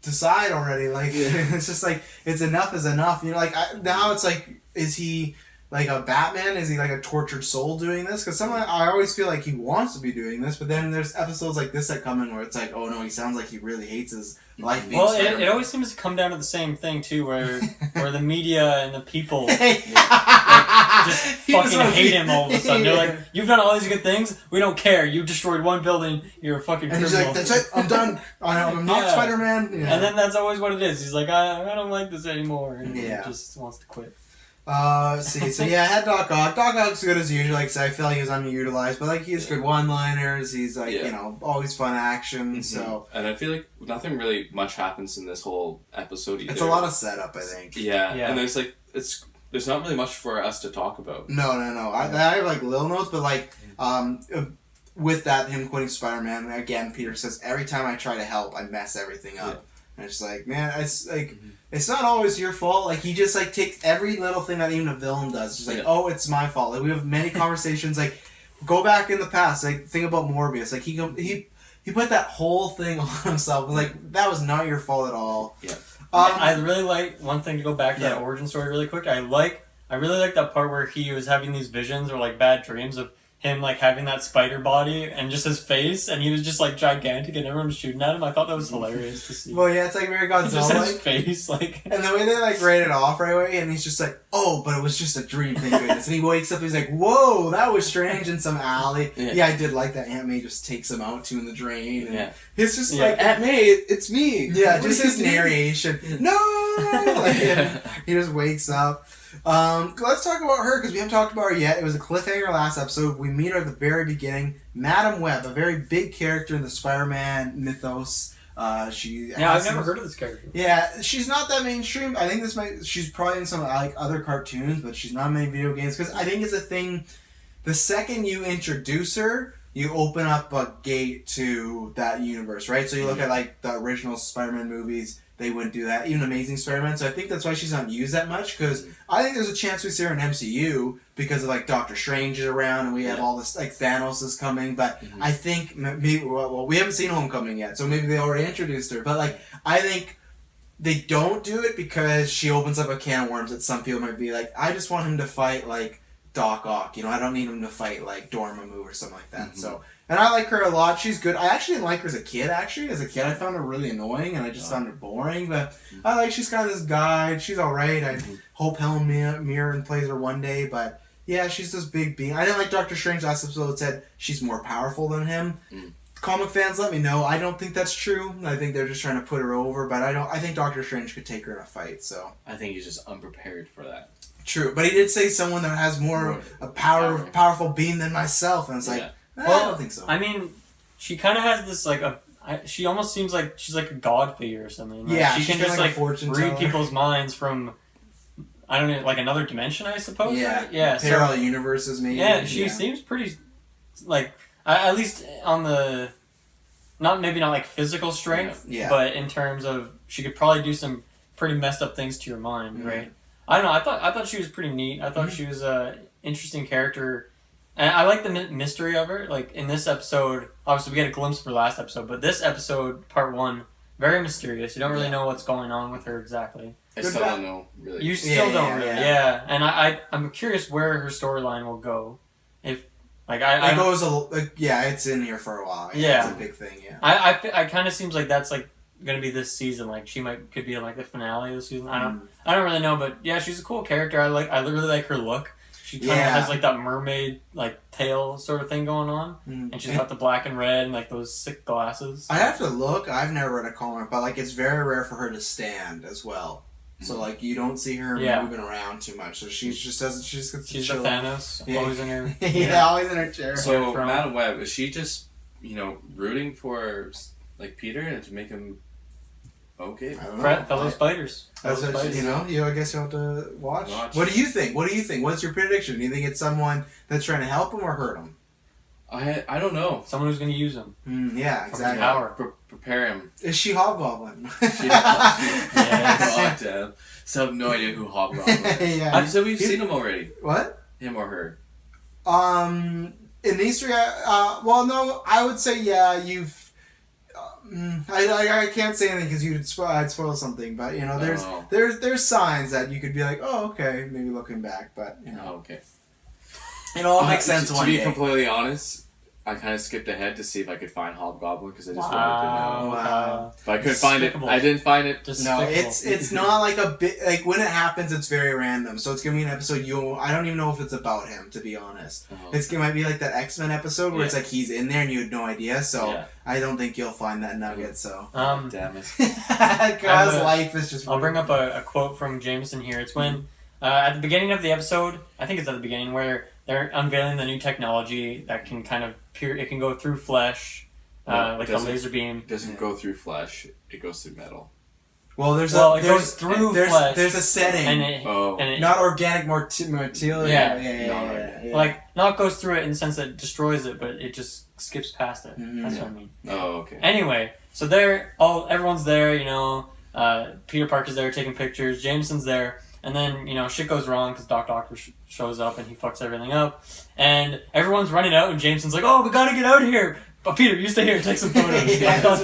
decide already. Like it's just like it's enough is enough. You know. Like now it's like, is he like a Batman? Is he like a tortured soul doing this? Because I always feel like he wants to be doing this, but then there's episodes like this that come in where it's like, oh no, he sounds like he really hates his life being Spider-Man. It always seems to come down to the same thing too, where the media and the people just fucking hate him all of a sudden. They're like, "You've done all these good things. We don't care. You destroyed one building. You're a fucking criminal." And he's like, "That's it. I'm done. I'm not Spider-Man." Yeah. And then that's always what it is. He's like, "I don't like this anymore," and he just wants to quit. See, so yeah, I had Doc Ock. Doc Ock's good as usual. Like I said, I feel like he was underutilized, but like he has good one-liners. He's like always fun action. So, and I feel like nothing really much happens in this whole episode either. It's a lot of setup, I think. Yeah. And there's like there's not really much for us to talk about. No. I have like little notes, but like with that him quitting Spider-Man again, Peter says every time I try to help, I mess everything up. And it's like, man, it's like. It's not always your fault. Like, he just, like, takes every little thing that even a villain does. Just like, oh, it's my fault. Like, we have many conversations, like, go back in the past. Like, think about Morbius. Like, he put that whole thing on himself. Like, that was not your fault at all. Yeah. I really like, one thing to go back to that origin story really quick. I really like that part where he was having these visions or, like, bad dreams of him, like, having that spider body and just his face, and he was just, like, gigantic and everyone was shooting at him. I thought that was hilarious to see. Well, yeah, it's like very Godzilla-like. Just his face, like... And the way they, like, write it off right away, and he's just like, oh, but it was just a dream, thank goodness. And he wakes up, he's like, whoa, that was strange in some alley. Yeah, I did like that Aunt May just takes him out, too, in the drain. And it's just like... Aunt May, it's me. Yeah, just his narration. No! Like, he just wakes up. Let's talk about her, because we haven't talked about her yet. It was a cliffhanger last episode. We meet her at the very beginning. Madam Web, a very big character in the Spider-Man mythos. I've never heard of this character. Yeah, she's not that mainstream. I think she's probably in some like other cartoons, but she's not in many video games, because I think it's a thing. The second you introduce her, you open up a gate to that universe, right? So you look at like the original Spider-Man movies. They wouldn't do that. Even Amazing Spider-Man. So I think that's why she's not used that much. Because I think there's a chance we see her in MCU because of like Doctor Strange is around and we have all this like Thanos is coming. But I think maybe we haven't seen Homecoming yet, so maybe they already introduced her. But like I think they don't do it because she opens up a can of worms that some people might be like, I just want him to fight like Doc Ock. You know, I don't need him to fight like Dormammu or something like that. So. And I like her a lot. She's good. I actually didn't like her as a kid, actually. As a kid, I found her really annoying, and I just found her boring. But I like she's kind of this guide. She's alright. I hope Helen Mirren plays her one day. But, yeah, she's this big being. I didn't like Doctor Strange last episode said she's more powerful than him. Comic fans, let me know. I don't think that's true. I think they're just trying to put her over. But I think Doctor Strange could take her in a fight. So I think he's just unprepared for that. True. But he did say someone that has more a powerful being than myself. And it's like... Well, I don't think so. I mean, she kind of has this, like, she almost seems like she's like a god figure or something. Like, yeah, she can just, like read teller. people's minds from, I don't know, like another dimension, I suppose, right? Yeah. Parallel universes, maybe. Yeah, she seems pretty, like, at least on the, maybe not like physical strength, but in terms of, she could probably do some pretty messed up things to your mind, right? I don't know, I thought she was pretty neat. I thought she was an interesting character. And I like the mystery of her. Like, in this episode, obviously we get a glimpse of her last episode, but this episode, part 1, very mysterious. You don't really know what's going on with her exactly. I still don't know, really. You still don't really, And I'm curious where her storyline will go. If, like, it goes, it's in here for a while. Yeah. It's a big thing, I kind of seems like that's, like, going to be this season. Like, she could be in, like, the finale of the season. I don't really know, but, yeah, she's a cool character. I really like her look. She kind of has like that mermaid like tail sort of thing going on, and she's got the black and red and like those sick glasses. I have to look. I've never read a comic, but like it's very rare for her to stand as well. So like you don't see her moving around too much. So she just doesn't. She's the Thanos, always in her. Always in her chair. So Madam Web, is she just rooting for like Peter and to make him Okay. I don't know. Fellow spiders. I guess you'll have to watch. What do you think? What's your prediction? Do you think it's someone that's trying to help him or hurt him? I don't know. Someone who's going to use him. Yeah, exactly. Power. Prepare him. Is she Hobgoblin? Yes. So I have no idea who Hobgoblin is. Yeah. You said we've seen him already. What? Him or her? In these three, well, no, I would say you've. I can't say anything because I'd spoil something, but there's signs that you could be like, oh, okay, maybe looking back, but okay. It all makes sense. To be completely honest, I kind of skipped ahead to see if I could find Hobgoblin because I just wanted to know. Wow. But I couldn't find it. I didn't find it. No, it's not like a bit like when it happens, it's very random. So it's gonna be an episode I don't even know if it's about him, to be honest. It might be like that X-Men episode where it's like he's in there and you had no idea. So I don't think you'll find that nugget. So damn it, because life is just. I'll bring up a quote from Jameson here. It's when at the beginning of the episode, I think it's at the beginning where they're unveiling the new technology that can kind of it can go through flesh, like a laser beam. It doesn't go through flesh. It goes through metal. Well, it goes through flesh. There's a setting. And it not organic material. Yeah. Like, not goes through it in the sense that it destroys it, but it just skips past it. That's what I mean. Oh, okay. Anyway, so everyone's there, Peter Parker's there taking pictures, Jameson's there, and then, shit goes wrong because Doc Ock shows up and he fucks everything up. And everyone's running out and Jameson's like, oh, we gotta get out of here. But Peter, you stay here, take some photos. I thought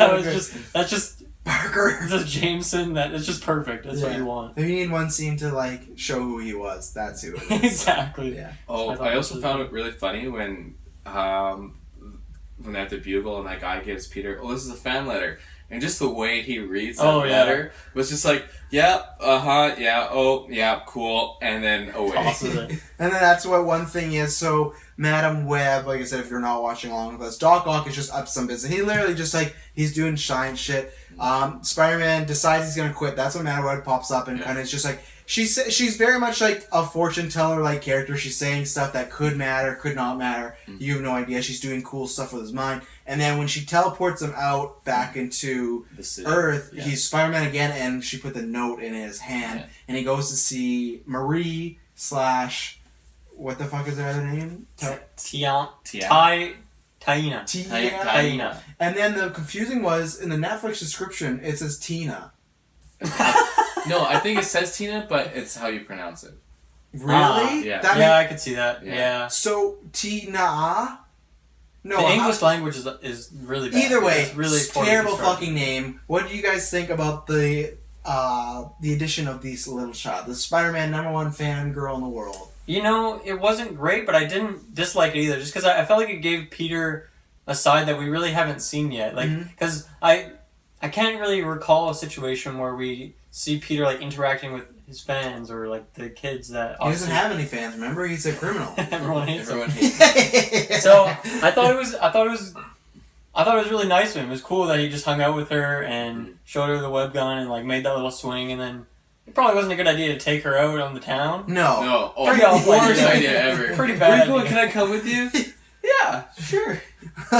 that's just Parker. That's Jameson. It's just perfect. That's what you want. If you need one scene to, show who he was, that's who it is. Exactly. Yeah. Oh, I also found it really funny when they're at the Bugle and that guy gives Peter, oh, this is a fan letter. And just the way he reads that letter was just like, yeah, oh, yeah, cool, and then away. And then that's what one thing is. So, Madam Web, like I said, if you're not watching along with us, Doc Ock is just up some business. He literally just, he's doing shine shit. Spider-Man decides he's going to quit. That's when Madam Web pops up and kind of is just like, she's very much like a fortune teller-like character. She's saying stuff that could matter, could not matter. You have no idea. She's doing cool stuff with his mind. And then when she teleports him out back into Earth, he's Spider-Man again, and she put the note in his hand, and he goes to see Marie / what the fuck is her other name? Taina. And then the confusing was, in the Netflix description, it says Tina. No, I think it says Tina, but it's how you pronounce it. Really? Yeah. I could see that. Yeah. So, Tina? No, the English language is really bad. Either way, it's really terrible fucking name. What do you guys think about the addition of this little child? The Spider-Man #1 fan girl in the world. It wasn't great, but I didn't dislike it either. Just because I felt like it gave Peter a side that we really haven't seen yet. Because I can't really recall a situation where we see Peter interacting with his fans or the kids that he doesn't have any fans. Remember, he's a criminal. Everyone hates him. So I thought it was really nice of him. It was cool that he just hung out with her and showed her the web gun and made that little swing, and then it probably wasn't a good idea to take her out on the town. No. Oh, pretty awful worst idea ever. Pretty bad. Where you going? Can I come with you? Yeah, sure.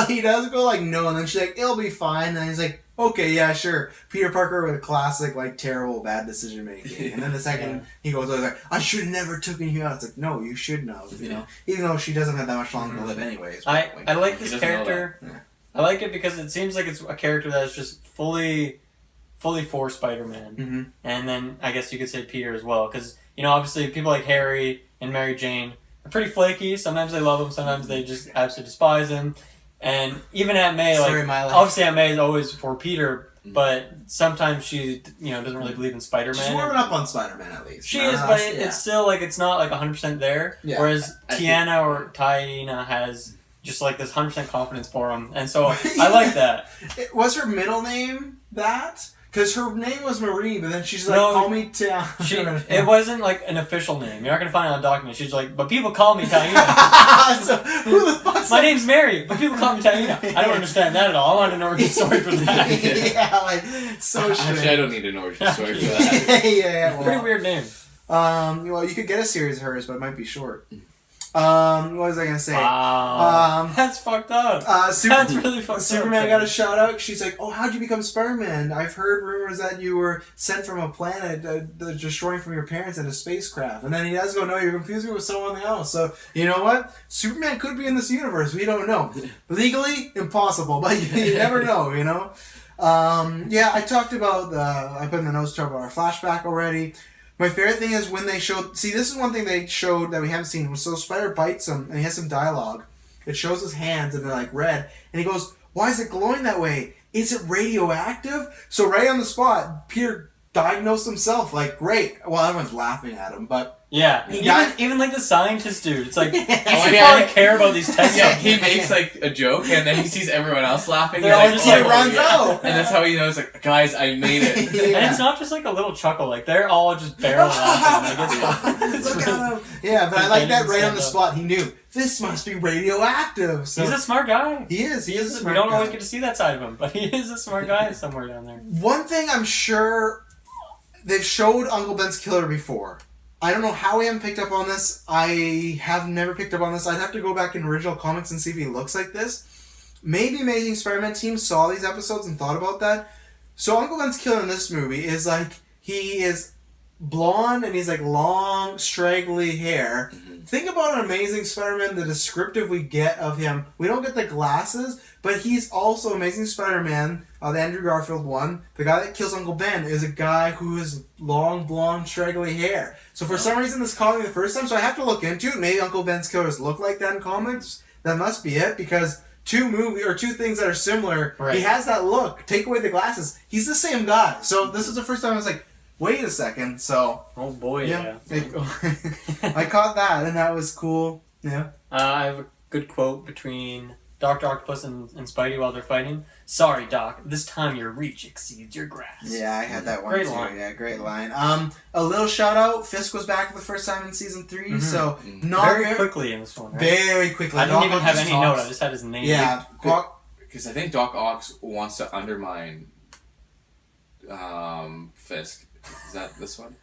He does go no, and then she's like, it'll be fine. And then he's like, okay, yeah, sure. Peter Parker with a classic, terrible, bad decision making. And then the second he goes, I should have never taken you out. It's like, no, you shouldn't have. Even though she doesn't have that much longer to live anyways. I like this character. I like it because it seems like it's a character that is just fully for Spider-Man. And then I guess you could say Peter as well. Because, obviously people like Harry and Mary Jane are pretty flaky. Sometimes they love him. Sometimes they just absolutely despise him. And even Aunt May, obviously Aunt May is always for Peter, but sometimes she, doesn't really believe in Spider-Man. She's warming up on Spider-Man at least. She is, but it's still it's not 100% there. Yeah. Whereas Tiana or Taina has just this 100% confidence for him, and so I like that. Was her middle name that? Because her name was Marie, but then she's call me Taina. It wasn't an official name. You're not gonna find it on a document. She's but people call me Taina. So who the fuck's my name's Mary, but people call me Taina. I don't understand that at all. I want an origin story for that. Actually, I don't need an origin story for that. Yeah. Well, pretty weird name. Well, you could get a series of hers, but it might be short. What was I gonna say? Wow. That's fucked up. That's really fucked up. Superman got a shout out. She's like, "Oh, how'd you become Spider-Man? I've heard rumors that you were sent from a planet destroying from your parents in a spacecraft." And then he does go, "No, you're confusing me with someone else." So you know what? Superman could be in this universe. We don't know. Legally impossible, but you never know. You know. Yeah, I talked about I put in the notes to talk about our flashback already. My favorite thing is when they showed... See, this is one thing they showed that we haven't seen. So Spider bites him, and he has some dialogue. It shows his hands, and they're like red. And he goes, "Why is it glowing that way? Is it radioactive?" So right on the spot, Peter diagnosed himself. Like, great. Well, everyone's laughing at him, but... Yeah, even like the scientist dude. It's like, you should probably care about these tests. Yeah, he makes like a joke, and then he sees everyone else laughing. They're all just like, runs out. And that's how he knows, like, guys, I made it. And it's not just like a little chuckle. Like, they're all just barely laughing. Like, Look at him. Yeah, but I like that right on the spot. He knew, this must be radioactive. So he's a smart guy. He is. He is a smart guy. We don't guy. always get to see that side of him, but he is a smart guy somewhere down there. One thing I'm sure... They've showed Uncle Ben's killer before. I don't know how we haven't picked up on this. I have never picked up on this. I'd have to go back in original comics and see if he looks like this. Maybe Amazing Spider-Man team saw these episodes and thought about that. So Uncle Ben's killer in this movie is like, he is blonde and he's like long, straggly hair. Mm-hmm. Think about an Amazing Spider-Man, the descriptive we get of him. We don't get the glasses, but he's also Amazing Spider-Man, the Andrew Garfield one. The guy that kills Uncle Ben is a guy who has long, blonde, straggly hair. So for some reason this caught me the first time, so I have to look into it. Maybe Uncle Ben's killers look like that in comics. That must be it, because two things that are similar. Right. He has that look. Take away the glasses. He's the same guy. So this is the first time I was like, wait a second. So oh boy, yeah. I caught that, and that was cool. Yeah. I have a good quote between Dr. Octopus and Spidey while they're fighting. "Sorry, Doc. This time your reach exceeds your grasp." Yeah, I had that one great too. Line. Yeah, great line. A little shout out. Fisk was back for the first time in season 3, so not very quickly in this one. Right? Very quickly. I didn't even have any note. I just had his name. Yeah, because I think Doc Ock wants to undermine Fisk. Is that this one?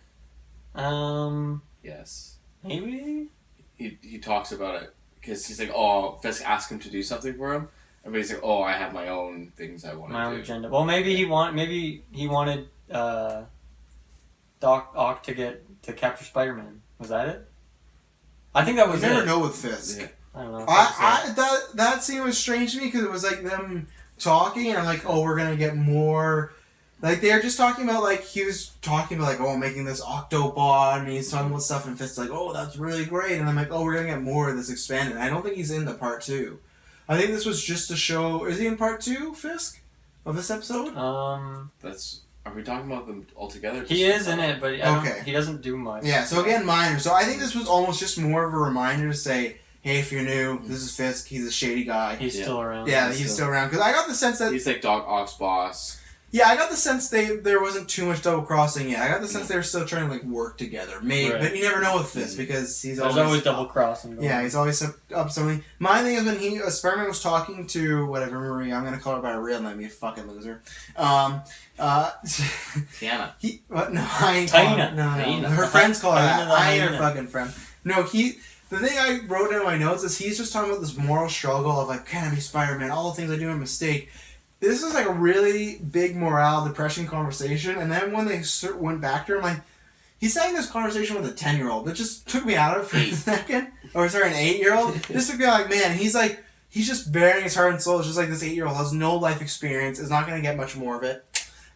Yes. Maybe? He talks about it because he's like, oh, Fisk asked him to do something for him. And he's like, oh, I have my own things I want to do. My own agenda. Well, maybe he wanted Doc Ock to capture Spider-Man. Was that it? I think that was You it. never know with Fisk. Yeah. I don't know. That scene was strange to me because it was like them talking and I'm like, oh, we're going to get more... Like, they're just talking about, like, he was talking about, like, oh, making this Octobot, and he's talking about stuff, and Fisk's like, oh, that's really great, and I'm like, oh, we're gonna get more of this expanded. I don't think he's in the part 2. I think this was just to show... Is he in part 2, Fisk? Of this episode? Are we talking about them all together? He is in it, but he doesn't do much. Yeah, so again, minor. So I think this was almost just more of a reminder to say, hey, if you're new, this is Fisk, he's a shady guy. He's still around. Yeah, he's still around. Because I got the sense that... He's like Doc Ock's boss. Yeah, I got the sense there wasn't too much double crossing yet. I got the sense they were still trying to like work together. Maybe, but you never know with Fisk because there's always double crossing. Yeah, he's always up something. My thing is when Spider-Man was talking to whatever Maria, I'm gonna call her by her real name. You fucking loser. Tiana. What? No, I ain't. Taina. No. Her friends call her that. I ain't her fucking friend. No, The thing I wrote in my notes is he's just talking about this moral struggle of like, can I be Spider-Man? All the things I do are a mistake. This is like a really big morale depression conversation, and then when they went back to him, like, he's having this conversation with a 10-year-old. It just took me out of it for a second. Or sorry, an 8-year-old. Just to be like, man, he's just bearing his heart and soul. It's just like this 8-year-old has no life experience, is not going to get much more of it.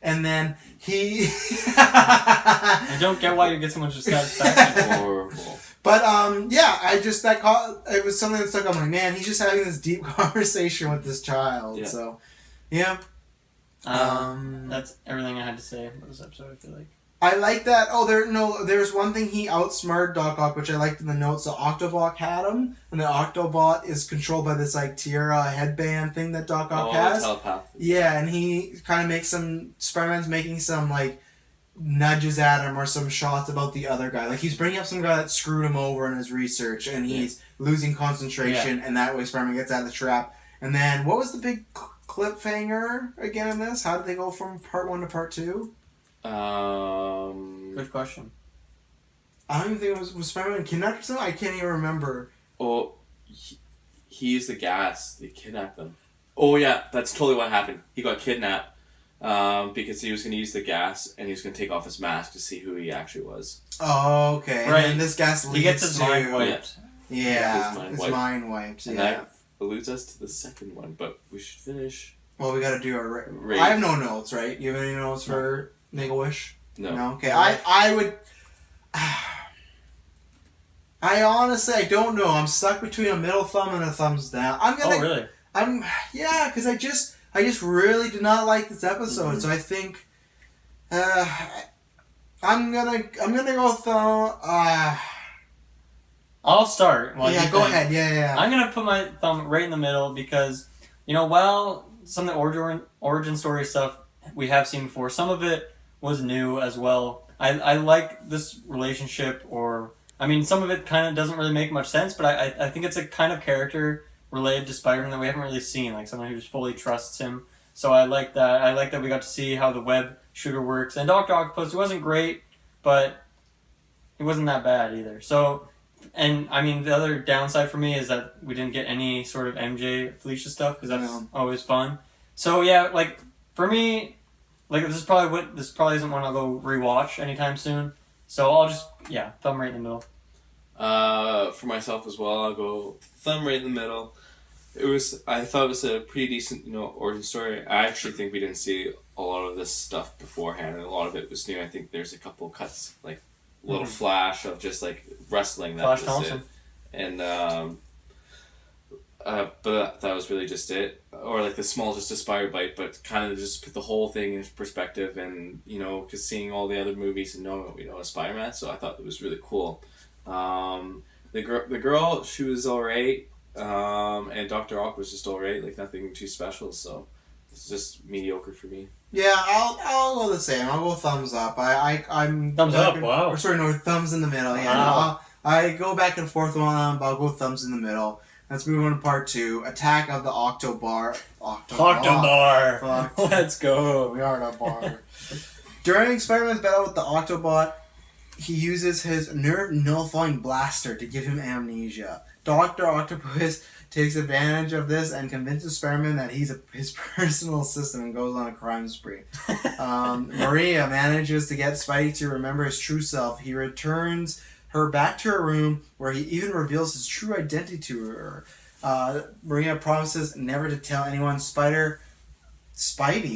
And then he... I don't get why you get so much satisfaction. Horrible. But, yeah, it was something that stuck up. I'm like, man, he's just having this deep conversation with this child, so... Yeah. That's everything I had to say about this episode, I feel like. I like that. Oh, there's one thing he outsmarted Doc Ock, which I liked in the notes. The Octobot had him, and the Octobot is controlled by this, like, tiara headband thing that Doc Ock has. Telepath. Yeah, and he kind of makes Spider-Man's making some, like, nudges at him or some shots about the other guy. Like, he's bringing up some guy that screwed him over in his research, and he's losing concentration, and that way Spider-Man gets out of the trap. And then, what was the big... cliffhanger again in this? How did they go from part 1 to part 2? Good question. I don't even think it was Spider-Man kidnapped or something? I can't even remember. Oh, he used the gas. They kidnapped them. Oh yeah, that's totally what happened. He got kidnapped because he was going to use the gas and he was going to take off his mask to see who he actually was. Oh, okay. Right. And this gas leads he gets his to... mind wiped. Yeah, his mind wiped. And yeah. that alludes us to the second one, but we should finish. Well, we got to do our... I have no notes, right? You have any notes for Make-A-Wish? No. Okay. I would... I honestly, I don't know. I'm stuck between a middle thumb and a thumbs down. I'm gonna... Oh, really? Yeah, because I just really did not like this episode, so I think... I'm gonna go thumb... I'll start. Yeah, go ahead. Yeah. I'm gonna put my thumb right in the middle because, while some of the origin story stuff we have seen before, some of it was new as well. I like this relationship, some of it kind of doesn't really make much sense, but I think it's a kind of character related to Spider-Man that we haven't really seen, like someone who just fully trusts him. So I like that. I like that we got to see how the web shooter works. And Dr. Octopus, he wasn't great, but he wasn't that bad either. So... And, the other downside for me is that we didn't get any sort of MJ Felicia stuff, because that's always fun. So, yeah, for me, this probably isn't one I'll go rewatch anytime soon. So I'll just, thumb right in the middle. For myself as well, I'll go thumb right in the middle. I thought it was a pretty decent, origin story. I actually think we didn't see a lot of this stuff beforehand, and a lot of it was new. I think there's a couple cuts, little flash of just wrestling. That Flash was Thompson. It. And but that was really just it, or the small just a spider bite, but kind of just put the whole thing in perspective, and because seeing all the other movies and knowing what we know of Spider-Man, so I thought it was really cool. The girl, she was alright, and Dr. Ock was just alright, nothing too special, so it's just mediocre for me. Yeah, I'll go the same. I'll go thumbs up. I'm thumbs up. Wow. Or sorry, no, thumbs in the middle. Yeah, wow. I go back and forth on them, but I'll go thumbs in the middle. Let's move on to part 2. Attack of the Octobot. Octobar. Let's go. We are at a bar. During Spider-Man's battle with the Octobot, he uses his nerve nullifying blaster to give him amnesia. Dr. Octopus takes advantage of this and convinces Spider-Man that he's his personal assistant and goes on a crime spree. Maria manages to get Spidey to remember his true self. He returns her back to her room, where he even reveals his true identity to her. Maria promises never to tell anyone. Spidey.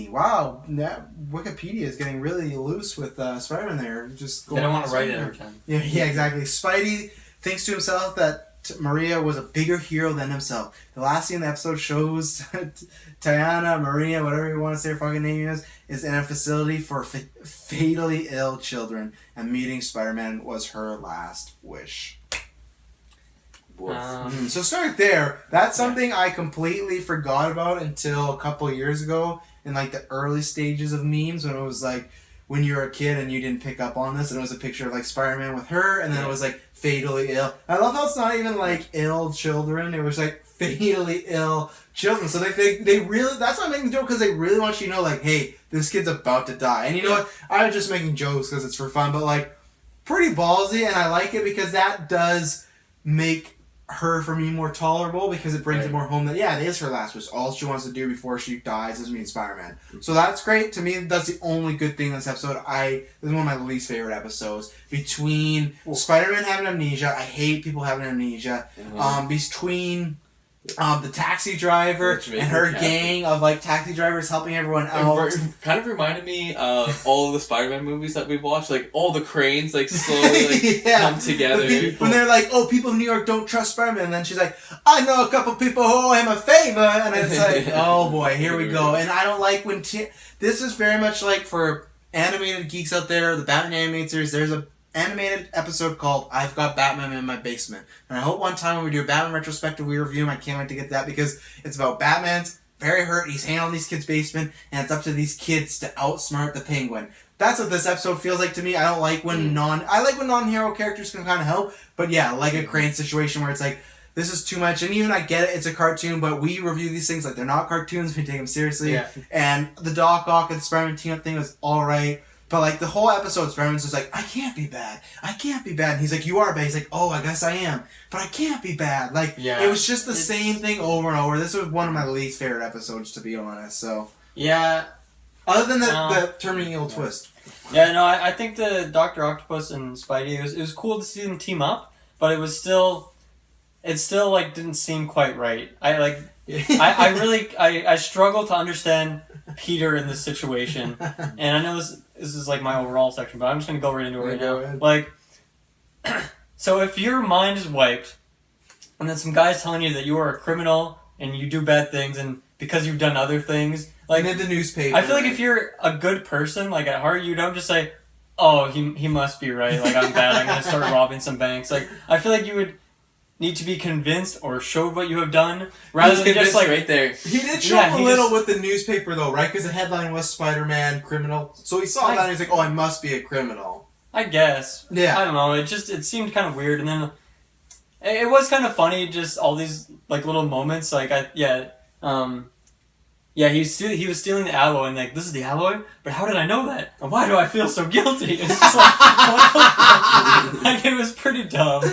Wow, that Wikipedia is getting really loose with Spider-Man there. Just they don't want to write it every time. Yeah, exactly. Spidey thinks to himself that Maria was a bigger hero than himself. The last scene of the episode shows Tiana, Maria, whatever you want to say her fucking name is in a facility for fatally ill children, and meeting Spider-Man was her last wish. So start there. That's something I completely forgot about until a couple years ago in the early stages of memes, when it was when you were a kid and you didn't pick up on this, and it was a picture of Spider-Man with her, and then it was fatally ill. I love how it's not even ill children. It was fatally ill children. So they really, that's not making a joke, because they really want you to know hey, this kid's about to die. And you know what? I was just making jokes because it's for fun, but pretty ballsy, and I like it because that does make her, for me, more tolerable, because it brings it more home that it is her last wish. All she wants to do before she dies is meet Spider-Man. So that's great. To me, that's the only good thing in this episode. This is one of my least favorite episodes. Between Spider-Man having amnesia, I hate people having amnesia. Between the taxi driver and her gang of taxi drivers helping everyone out. It kind of reminded me of all of the Spider-Man movies that we've watched. All the cranes slowly come together. When they're people in New York don't trust Spider-Man, and then she's I know a couple people who owe him a favor, and it's oh boy, here we go. And I don't like when this is very much for animated geeks out there, the Batman animators. There's a animated episode called I've Got Batman in My Basement. And I hope one time when we do a Batman retrospective we review him, I can't wait to get that, because it's about Batman's very hurt, he's hanging out in these kids' basement, and it's up to these kids to outsmart the Penguin. That's what this episode feels like to me. I don't like when I like when non-hero characters can kind of help, but a Crane situation where it's this is too much. And even I get it, it's a cartoon, but we review these things they're not cartoons, we take them seriously. Yeah. And the Doc Ock and Spider-Man team-up thing was alright. But, like, the whole episode, Spider-Man's just like, I can't be bad. I can't be bad. And he's like, you are bad. He's like, oh, I guess I am. But I can't be bad. Like, it was just the same thing over and over. This was one of my least favorite episodes, to be honest. So Yeah. Other than the terminating evil twist. Yeah, no, I think the Dr. Octopus and Spidey, it was cool to see them team up, but it still like didn't seem quite right. I struggle to understand Peter in this situation, and I know this is like my overall section, but I'm just gonna go right into it right now. Like, so if your mind is wiped, and then some guy's telling you that you are a criminal and you do bad things, and because you've done other things, like in the newspaper, I feel like if you're a good person, like at heart, you don't just say, "Oh, he must be right. Like I'm bad. I'm gonna start robbing some banks." Like I feel like you would need to be convinced or showed what you have done rather than just like right there. He did show a little with the newspaper though, right? Because the headline was Spider-Man criminal, so he saw that and he's like, "Oh, I must be a criminal." I guess. Yeah. I don't know. It seemed kind of weird, and then it was kind of funny. Just all these like little moments. Like he was stealing the alloy, and like, this is the alloy? But how did I know that? And why do I feel so guilty? It's just like, what the fuck? Like, it was pretty dumb.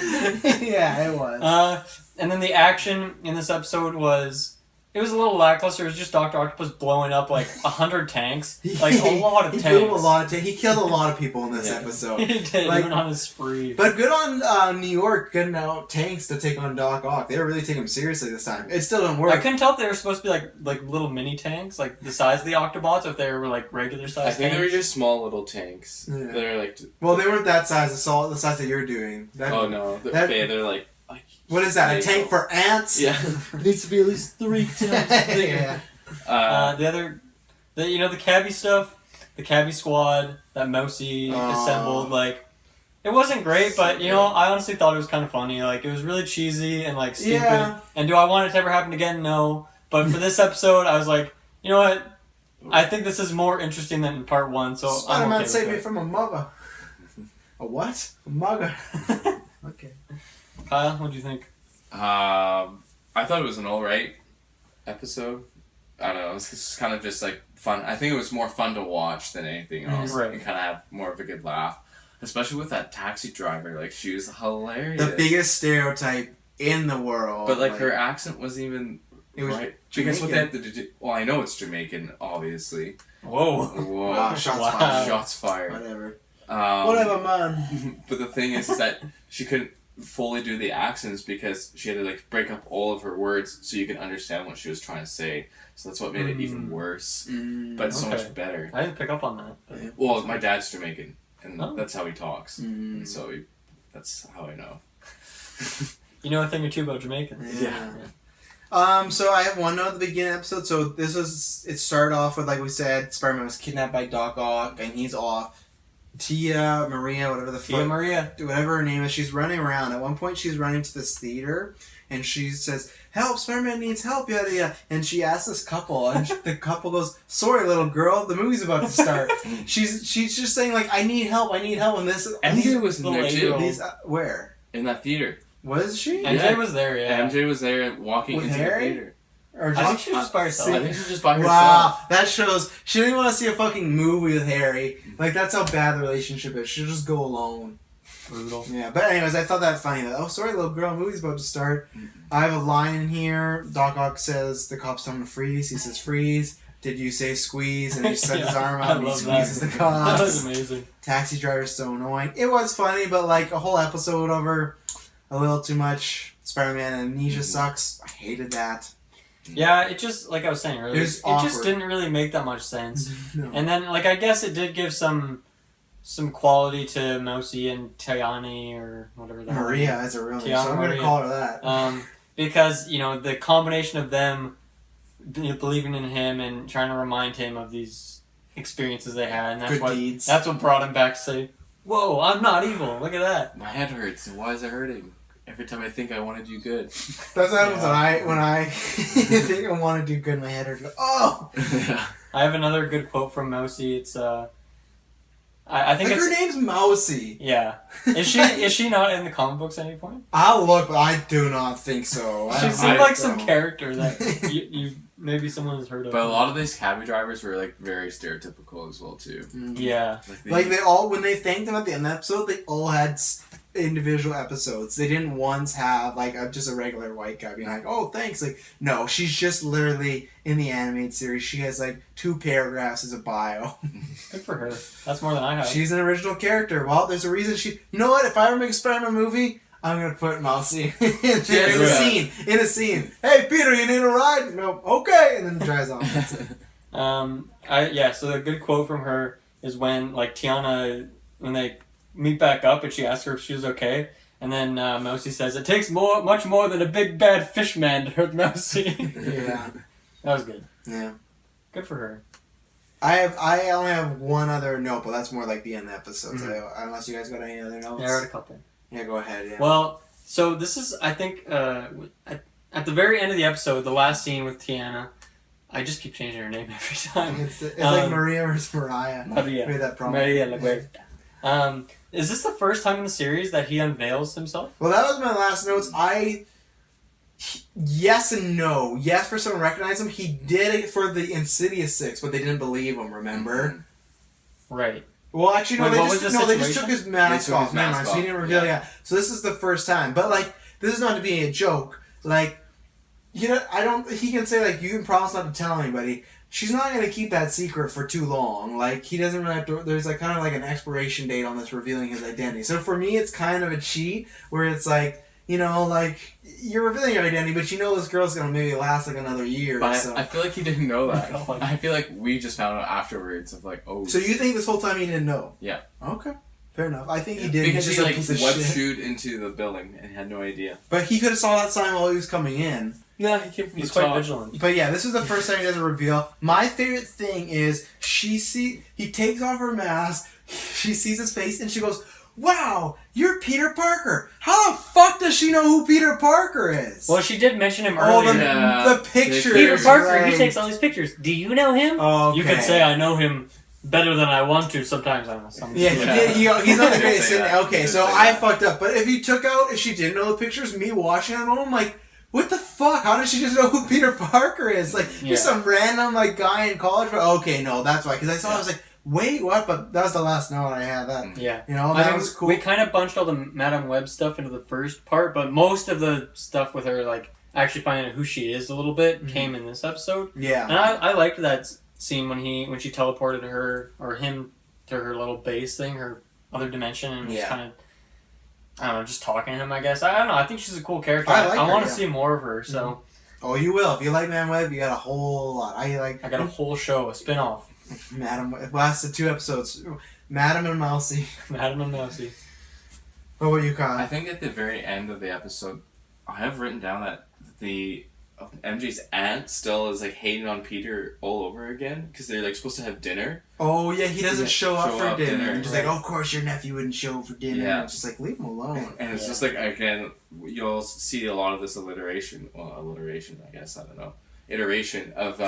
Yeah, it was. And then the action in this episode was a little lackluster. It was just Dr. Octopus blowing up like 100 tanks. Like, a lot of tanks. He killed a lot of people in this episode. He did, like, even on his spree. But good on New York getting out tanks to take on Doc Ock. They were really taking him seriously this time. It still didn't work. I couldn't tell if they were supposed to be like little mini tanks, like the size of the Octobots, or if they were like regular size tanks. I think they were just small little tanks. Yeah. They're like... Well, they weren't that size. The size that you're doing. They're like... What is that? A tank for ants? Yeah. It needs to be at least 3 times bigger. The cabbie stuff, the cabbie squad, that Mousy assembled, like, it wasn't great, but, I honestly thought it was kind of funny. Like, it was really cheesy and, like, stupid. Yeah. And do I want it to ever happen again? No. But for this episode, I was like, you know what? I think this is more interesting than part 1, so Spider-Man saved me from a mugger. A what? A mugger. Okay. Kyle, what do you think? I thought it was an alright episode. I don't know, it was just kind of just like fun. I think it was more fun to watch than anything else. Right. And kind of have more of a good laugh. Especially with that taxi driver. Like, she was hilarious. The biggest stereotype in the world. But, like her accent wasn't even right. Because what they had to do... Well, I know it's Jamaican, obviously. Whoa. Wow, shots fired. Whatever. Whatever, man. But the thing is that she couldn't fully do the accents because she had to like break up all of her words so you can understand what she was trying to say. So that's what made it even worse. But it's so much better. I didn't pick up on that. Well, my dad's Jamaican, and that's how he talks. And so that's how I know. You know a thing or two about Jamaicans. Yeah. So I have one note at the beginning of the episode. So it started off with, like we said, Spider-Man was kidnapped by Doc Ock, and he's off. Maria, whatever her name is, she's running around. At one point, she's running to this theater, and she says, "Help! Spider-Man needs help!" Yada yada. And she asks this couple, and the couple goes, "Sorry, little girl, the movie's about to start." she's just saying like, "I need help, I need help." And this MJ was in there too. Where? In that theater. Was she? MJ was there. Yeah. MJ was there walking with into Harry? the theater. Or I think she was just by herself. I think she was just by herself. Wow, that shows she didn't want to see a fucking movie with Harry. Like, that's how bad the relationship is. She'll just go alone. Brutal. Yeah, but anyways, I thought that funny. That, sorry, little girl, movie's about to start. I have a line in here. Doc Ock says the cops tell him to freeze. He says freeze. Did you say squeeze? And he sets his arm out and he squeezes the cops. That was amazing. Taxi driver's so annoying. It was funny, but like a whole episode over a little too much. Spider-Man and Amnesia sucks. I hated that. Yeah, it just, like I was saying earlier, it just didn't really make that much sense. No. And then, like, I guess it did give some quality to Mousy and Tiani, or whatever that Maria is a real name, so I'm going to call her that. Because, the combination of them believing in him and trying to remind him of these experiences they had, and that's what brought him back to say, "Whoa, I'm not evil, look at that." My head hurts, why is it hurting? Every time I think I want to do good. That's what happens when I think I want to do good, my head hurts. Oh! Yeah. I have another good quote from Mousy. It's, I think her name's Mousy. Yeah. Is she not in the comic books at any point? I'll look, but I do not think so. She seemed like some character that you maybe someone has heard of. But a lot of these cab drivers were like very stereotypical as well too. Yeah. Like they all, when they thanked them at the end of the episode, they all had individual episodes. They didn't once have like just a regular white guy being like, "Oh, thanks." Like, no, she's just literally in the animated series. She has like 2 paragraphs as a bio. Good for her. That's more than I have. She's an original character. Well, there's a reason she. You know what? If I ever make a Spider-Man movie, I'm gonna put Mousy in a scene. Hey, Peter, you need a ride? No, okay, and then drives off. That's it. So the good quote from her is when like Tiana, when they meet back up and she asks her if she was okay, and then Mousy says, "It takes much more than a big bad fish man to hurt Mousy." Yeah, that was good. Yeah, good for her. I only have one other note, but that's more like the end of the episode. So unless you guys got any other notes, Yeah, I wrote a couple. Yeah, go ahead. Yeah. Well, so this is, I think, at the very end of the episode, the last scene with Tiana. I just keep changing her name every time. It's like Maria versus Mariah. Maria. Made that promo. Maria La Guerta. Is this the first time in the series that he unveils himself? Well, that was my last notes. Yes and no. Yes, for someone to recognize him. He did it for the Insidious 6, but they didn't believe him, remember? Right. Well, actually, no, they just took his mask off. So he didn't reveal, So this is the first time. But, like, this is not to be a joke. Like, you know, he can say, like, you can promise not to tell anybody. She's not going to keep that secret for too long. Like, he doesn't really have to, there's, like, kind of like an expiration date on this revealing his identity. So for me, it's kind of a cheat, where it's like, you know, like, you're revealing your identity, but you know this girl's going to maybe last, like, another year. But so. I feel like he didn't know that. I feel like we just found out afterwards of, like, oh. So you think this whole time he didn't know? Yeah. Okay. Fair enough. I think he did. Because He's he, just like, a piece of shit. shoot into the building and had no idea. But he could have saw that sign while he was coming in. No, he came from He's the quite top. vigilant. But yeah, this is the first time he does a reveal. My favorite thing is he takes off her mask, she sees his face, and she goes, "Wow, you're Peter Parker. How the fuck does she know who Peter Parker is?" Well, she did mention him earlier. The pictures. Peter Parker, right. he takes all these pictures. Do you know him? Okay. You could say I know him better than I want to sometimes. I don't know. Yeah, he did. He's not the greatest. Okay, so I fucked up. But if she didn't know the pictures, me watching it, I'm like, what the fuck? How did she just know who Peter Parker is? Like, just some random like guy in college. But okay, no, that's why. Because I saw, I was like, wait, what? But that was the last note I had. That you know, that was cool. We kind of bunched all the Madame Web stuff into the first part, but most of the stuff with her, like actually finding out who she is a little bit, came in this episode. Yeah, and I liked that scene when she teleported her or him to her little base thing, her other dimension, and was kind of, I don't know, just talking to him, I guess. I don't know. I think she's a cool character. I want to see more of her, so. Oh, you will. If you like Man Web, you got a whole lot. I got a whole show, a spin-off. Madam Web. Lasted 2 episodes. Madam and Mousy. Madam and Mousy. What were you, Kyle? I think at the very end of the episode, I have written down that the MJ's aunt still is like hating on Peter all over again because they're like supposed to have dinner. Oh yeah, he doesn't show up for dinner. And just like, oh, of course your nephew wouldn't show up for dinner. Yeah. It's just like, leave him alone. And it's just like, again, you'll see a lot of this iteration, I guess, I don't know, iteration of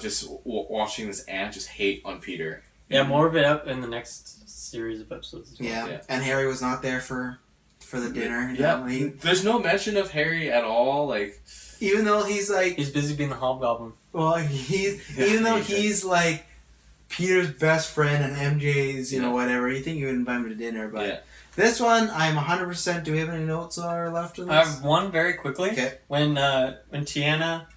just watching this aunt just hate on Peter. Yeah, more of it up in the next series of episodes as well. Yeah, and Harry was not there for the dinner. Yeah, there's no mention of Harry at all. Like, even though he's like, he's busy being the hobgoblin. Well, even though he's like Peter's best friend and MJ's, you know, whatever. You think you would invite him to dinner, but this one, I'm 100%. Do we have any notes left of this? I have one very quickly. Okay. When Tiana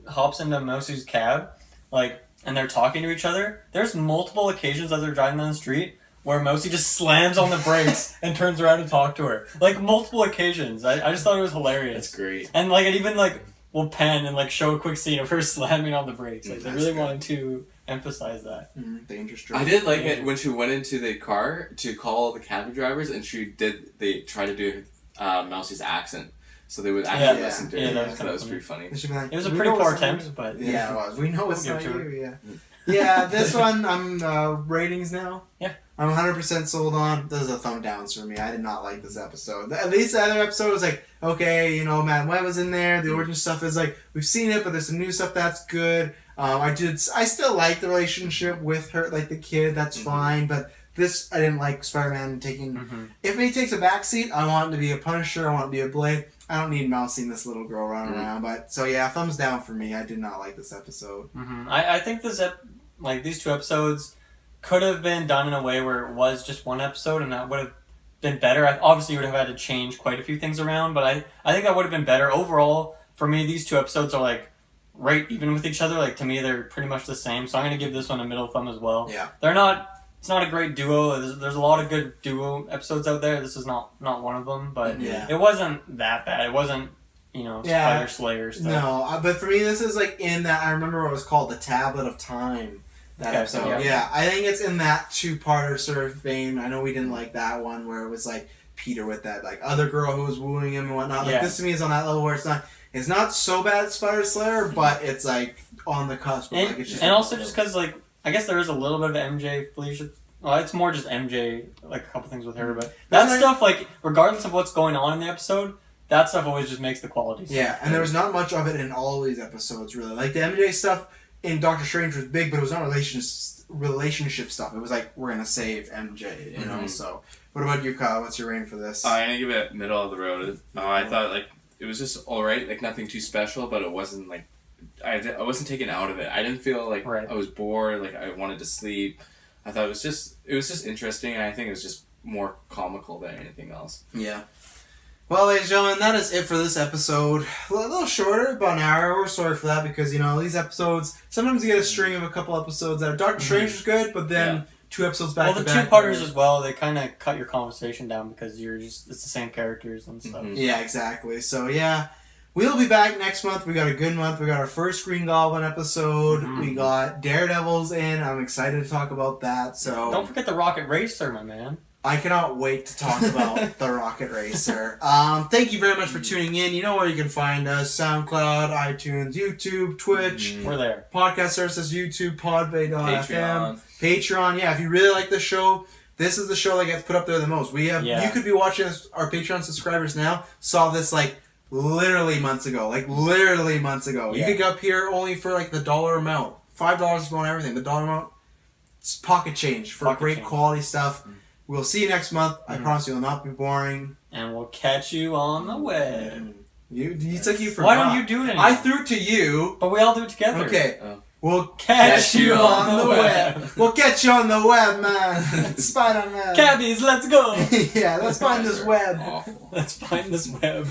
hops into Mousy's cab, like, and they're talking to each other, there's multiple occasions as they're driving down the street where Mousy just slams on the brakes and turns around to talk to her. Like, multiple occasions. I just thought it was hilarious. That's great. And, like, it even, like, will pan and, like, show a quick scene of her slamming on the brakes. Like, they really wanted to emphasize that. Dangerous drive. I did like it when she went into the car to call the cab drivers and they tried to do Mousy's accent. So they would actually listen to it. Yeah, that was pretty funny. Like, it was a pretty poor attempt, but... Yeah, it was. We know it's not you, Yeah, this one, I'm ratings now. Yeah. I'm 100% sold on. This is a thumb downs for me. I did not like this episode. At least the other episode was like, okay, you know, Matt Webb was in there. The origin stuff is like, we've seen it, but there's some new stuff that's good. I still like the relationship with her, like the kid, that's fine, but this I didn't like Spider-Man taking. If he takes a backseat, I want him to be a Punisher. I want him to be a Blade. I don't need mousing this little girl running around. But so yeah, thumbs down for me. I did not like this episode. I think these 2 episodes could have been done in a way where it was just one episode, and that would have been better. Obviously, you would have had to change quite a few things around, but I think that would have been better overall. For me, these 2 episodes are like right even with each other. Like, to me, they're pretty much the same. So I'm going to give this one a middle thumb as well. Yeah. It's not a great duo. There's a lot of good duo episodes out there. This is not one of them, but it wasn't that bad. It wasn't, Spider Slayer stuff. No, but for me, this is like in that, I remember what it was called, the Tablet of Time. That episode. Yeah, I think it's in that 2-parter sort of vein. I know we didn't like that one where it was like Peter with that like other girl who was wooing him and whatnot. Like this to me is on that level where it's not so bad at Spider Slayer, but it's like on the cusp. And, like, it's just also just because like I guess there is a little bit of MJ Felicia. Well, it's more just MJ, like a couple things with her, but that stuff, like regardless of what's going on in the episode, that stuff always just makes the quality. Yeah, and there was not much of it in all of these episodes really. Like the MJ stuff in Doctor Strange was big, but it was not relationship stuff. It was like, we're gonna save MJ, you know. So, what about you, Kyle? What's your rating for this? I'm gonna give it middle of the road. I thought like it was just all right, like nothing too special, but it wasn't like I wasn't taken out of it. I didn't feel like I was bored, like I wanted to sleep. I thought it was just interesting, and I think it was just more comical than anything else. Yeah. Well, ladies and gentlemen, that is it for this episode. A little shorter, about an hour. We're sorry for that because, these episodes, sometimes you get a string of a couple episodes that Doctor Strange is good, but then 2 episodes back to back. Well, the 2-parters as well, they kind of cut your conversation down because it's the same characters and stuff. Yeah, exactly. So, yeah. We'll be back next month. We got a good month. We got our first Green Goblin episode. We got Daredevil's in. I'm excited to talk about that. So don't forget the Rocket Racer, my man. I cannot wait to talk about the Rocket Racer. Thank you very much for tuning in. You know where you can find us: SoundCloud, iTunes, YouTube, Twitch. We're there. Podcast services: YouTube, Podbay.fm, Patreon. Yeah, if you really like the show, this is the show that gets put up there the most. We have. You could be watching this, our Patreon subscribers now saw this like literally months ago. Yeah. You could get up here only for like the dollar amount, $5 if you want everything. The dollar amount, it's pocket change for great quality stuff. We'll see you next month. I promise you, it'll not be boring. And we'll catch you on the web. You took you for. Why don't you do it anymore? I threw it to you. But we all do it together. Okay. We'll catch you on the web. We'll catch you on the web, man. Spider-Man. Cabbies, let's go. Yeah, let's find this web. Awful. Let's find this web.